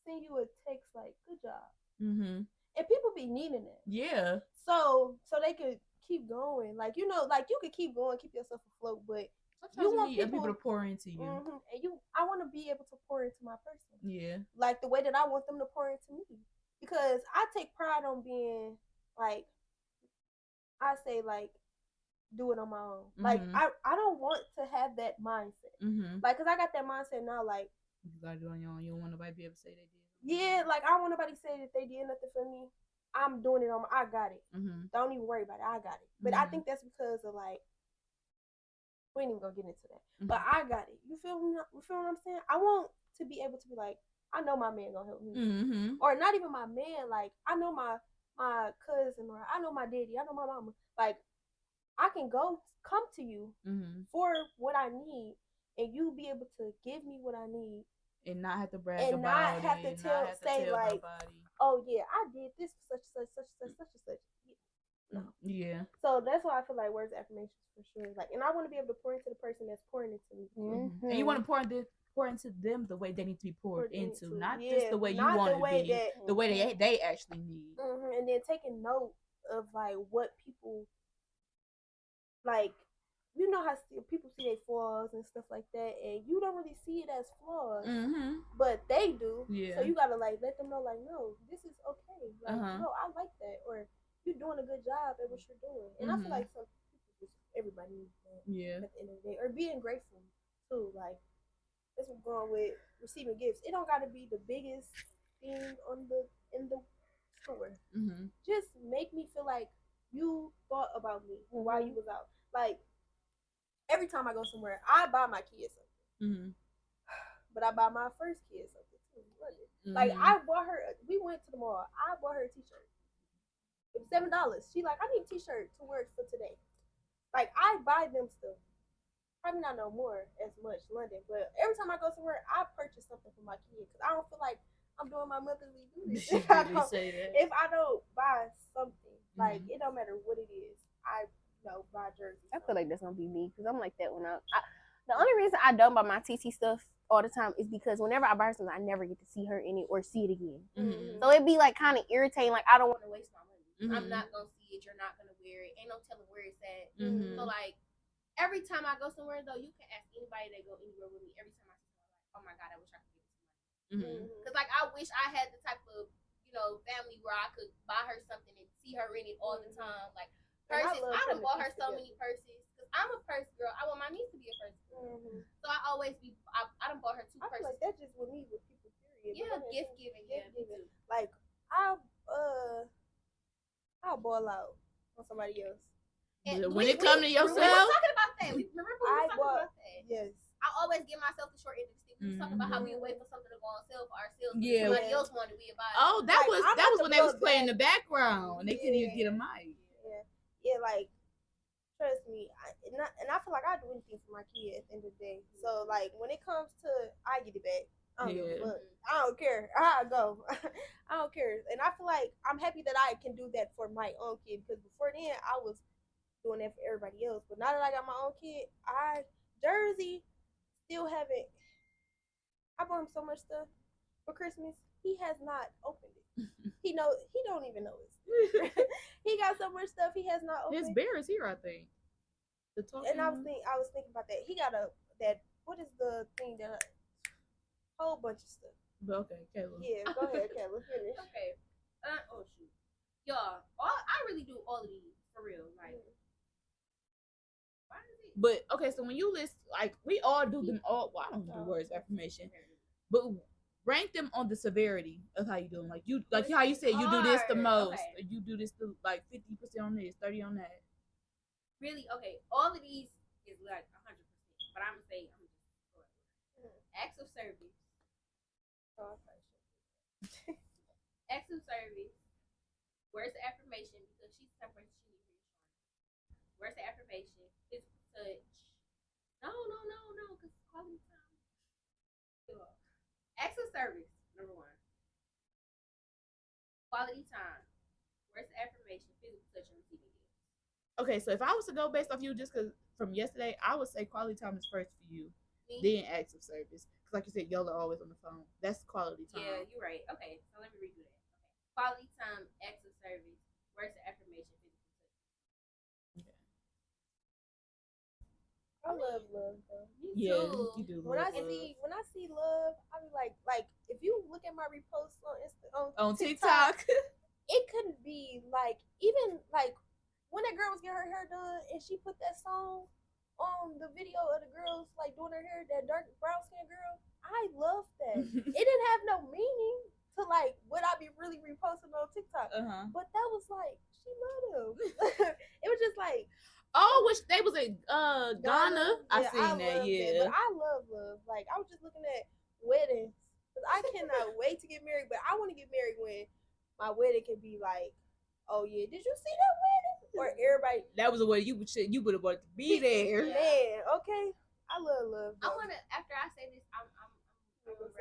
send you a text like, good job. Mm-hmm. And people be needing it. Yeah. So they could keep going. Like, you could keep going, keep yourself afloat, but sometimes you need people to pour into you. Mm-hmm, and I want to be able to pour into my person. Yeah. Like the way that I want them to pour into me. Because I take pride on being like, I say like, do it on my own. Mm-hmm. Like I don't want to have that mindset. Mm-hmm. Like, cause I got that mindset now. Like, you gotta do it on your own. You don't want nobody to be able to say they did. Yeah, like I don't want nobody to say that they did nothing for me. I'm doing it on my. I got it. Mm-hmm. Don't even worry about it. I got it. But I think that's because of like, we ain't even gonna get into that. Mm-hmm. But I got it. You feel me? You feel what I'm saying? I want to be able to be like, I know my man gonna help me, or not even my man. Like I know my cousin, or I know my daddy. I know my mama. Like, I can come to you for what I need, and you be able to give me what I need, and not have to brag and about not have it, to tell like, nobody. Oh yeah, I did this for such and such. No. Yeah. So that's why I feel like words of affirmations for sure. Like, and I want to be able to pour into the person that's pouring into me. Mm-hmm. And you want to pour into them the way they need to be poured into, not just the way you want it to be, the way they actually need. Mm-hmm. And then taking note of like what people like. You know how people see their flaws and stuff like that, and you don't really see it as flaws, but they do. Yeah. So you gotta like let them know, like, no, this is okay. Like, no, I like that, or you're doing a good job at what you're doing. And I feel like some people, everybody needs that. Yeah. At the end of the day, or being grateful too. Like, that's what we're going with receiving gifts. It don't gotta be the biggest thing in the store. Mm-hmm. Just make me feel like you thought about me while you was out. Like, every time I go somewhere, I buy my kids something. But I buy my first kid something too. Like, I bought her. We went to the mall. I bought her a t-shirt. It was $7. She like, I need a t-shirt to wear for today. Like, I buy them stuff. Probably not no more as much London, but every time I go somewhere, I purchase something for my kid because I don't feel like I'm doing my motherly duty if I don't buy something. Like, it don't matter what it is. I buy jerseys. I feel like that's gonna be me because I'm like that when the only reason I don't buy my TT stuff all the time is because whenever I buy her something, I never get to see her in it or see it again. Mm-hmm. So it'd be like kind of irritating. Like, I don't want to waste my money. Mm-hmm. I'm not gonna see it. You're not gonna wear it. Ain't no telling where it's at. Mm-hmm. So like, every time I go somewhere though, you can ask anybody that go anywhere with me. Every time I see someone, like, oh my god, I wish I could give it to somebody. Because like, I wish I had the type of family where I could buy her something and see her in it all the time. Like, purses, I done bought her so many purses. Cause I'm a purse girl. I want my niece to be a purse girl. So I always I done bought her 2 purses. I feel like that's just with me with people, period. Yeah, gift giving. Like, I'll ball out on somebody else. And when it comes to yourself, we were talking about that. Remember we were talking about that? Yes. I always give myself the short end of the stick. We were talking about how we wait for something to go on sale for ourselves. Yeah. Somebody else wanted, we buy it. Oh, that was when they was playing in the background. They couldn't even get a mic. Yeah, like, trust me, and I feel like I do anything for my kid at the end of the day. So like, when it comes to, I get it back. I don't care. I go. I don't care. And I feel like I'm happy that I can do that for my own kid, because before then I was doing that for everybody else. But now that I got my own kid, Jersey still haven't. I bought him so much stuff for Christmas. He has not opened it. He don't even know it. He got so much stuff he has not opened. His bear is here, I think. And I was thinking about that. He got what is the thing that whole bunch of stuff. Okay, Kayla. Yeah, go ahead, Kayla. Finish. Okay. Oh shoot, y'all. I really do all of these for real. Like, But okay, so when you list, like we all do them all. Well, I don't do words of affirmation, but rank them on the severity of how you do them. Like you, like how you said, you do this the most, or you do this the like 50% on this, 30 on that. Really, okay. All of these is like 100%, but I'm gonna say acts of service. Acts of service. Words of affirmation because she's separate. She needs reassurance. Words of affirmation. Physical touch. No, because quality time. Acts of service. Number 1. Quality time. Words of affirmation. Physical touch on TV. Okay, so if I was to go based off you just cause from yesterday, I would say quality time is first for you, then acts of service. Cause like you said, y'all are always on the phone. That's quality time. Yeah, you're right. Okay, so let me redo that. Okay, quality time, acts of service, words of affirmation, physical touch. Okay. I love love though. Yeah, you do. When I see love, I be like if you look at my reposts on TikTok, it couldn't be like even like. When that girl was getting her hair done and she put that song on the video of the girls like doing her hair, that dark brown skin girl, I loved that. It didn't have no meaning to like what I be really reposting on TikTok. But that was like she loved him. It was just like which they was in Ghana. I seen that, yeah. But I love love. Like I was just looking at weddings. Cause I cannot wait to get married, but I want to get married when my wedding can be like, oh yeah, did you see that wedding? Or everybody. That was a way you would have wanted to be there. Man, okay. I love love. I wanna after I say this, I'm not gonna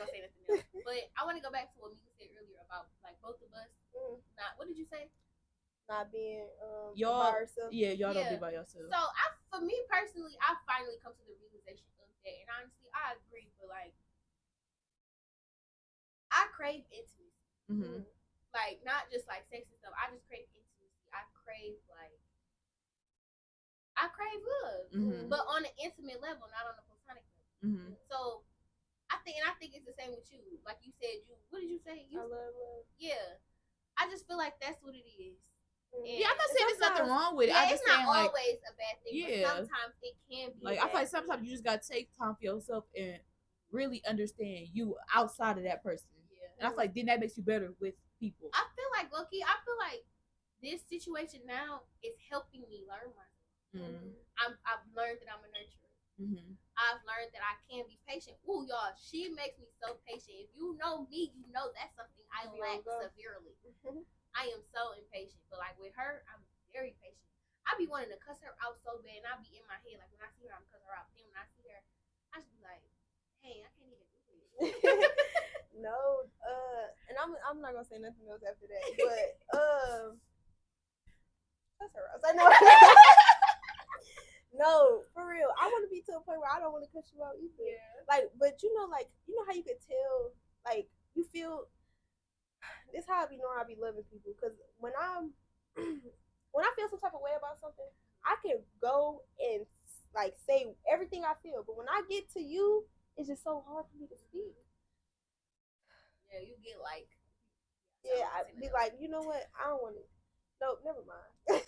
say nothing else. But I wanna go back to what Mika said earlier about like both of us. Not what did you say? Not being y'all by ourselves. Yeah, y'all don't be by yourself. So for me personally, I finally come to the realization of that, and honestly, I agree. But like, I crave intimacy. Like not just like sex and stuff. I just crave intimacy. I crave love, but on an intimate level, not on a platonic level. So I think it's the same with you. Like you said, what did you say? I love love. Yeah, I just feel like that's what it is. Yeah, I'm not saying there's nothing wrong with it. Yeah, I'm just it's not saying, always a bad thing. Yeah, but sometimes it can be. Like I feel like sometimes you just gotta take time for yourself and really understand you outside of that person. Yeah, and I feel like then that makes you better with people. I feel like Loki. I feel like this situation now is helping me learn myself. I've learned that I'm a nurturer. I've learned that I can be patient. Ooh, y'all, she makes me so patient. If you know me, you know that's something I lack severely. I am so impatient. But like with her, I'm very patient. I be wanting to cuss her out so bad, and I be in my head like when I see her, I'm cuss her out. Then when I see her, I just be like, hey, I can't even do it. No, and I'm not gonna say nothing else after that. But cuss her out. I know. No, for real. I want to be to a point where I don't want to cuss you out either. Yeah. Like, but you know how you could tell, like, you feel. This how I be knowing I be loving people, because when I feel some type of way about something, I can go and like say everything I feel. But when I get to you, it's just so hard for me to speak. Yeah, you get like. Yeah, I be like, you know what? I don't want to. No, never mind.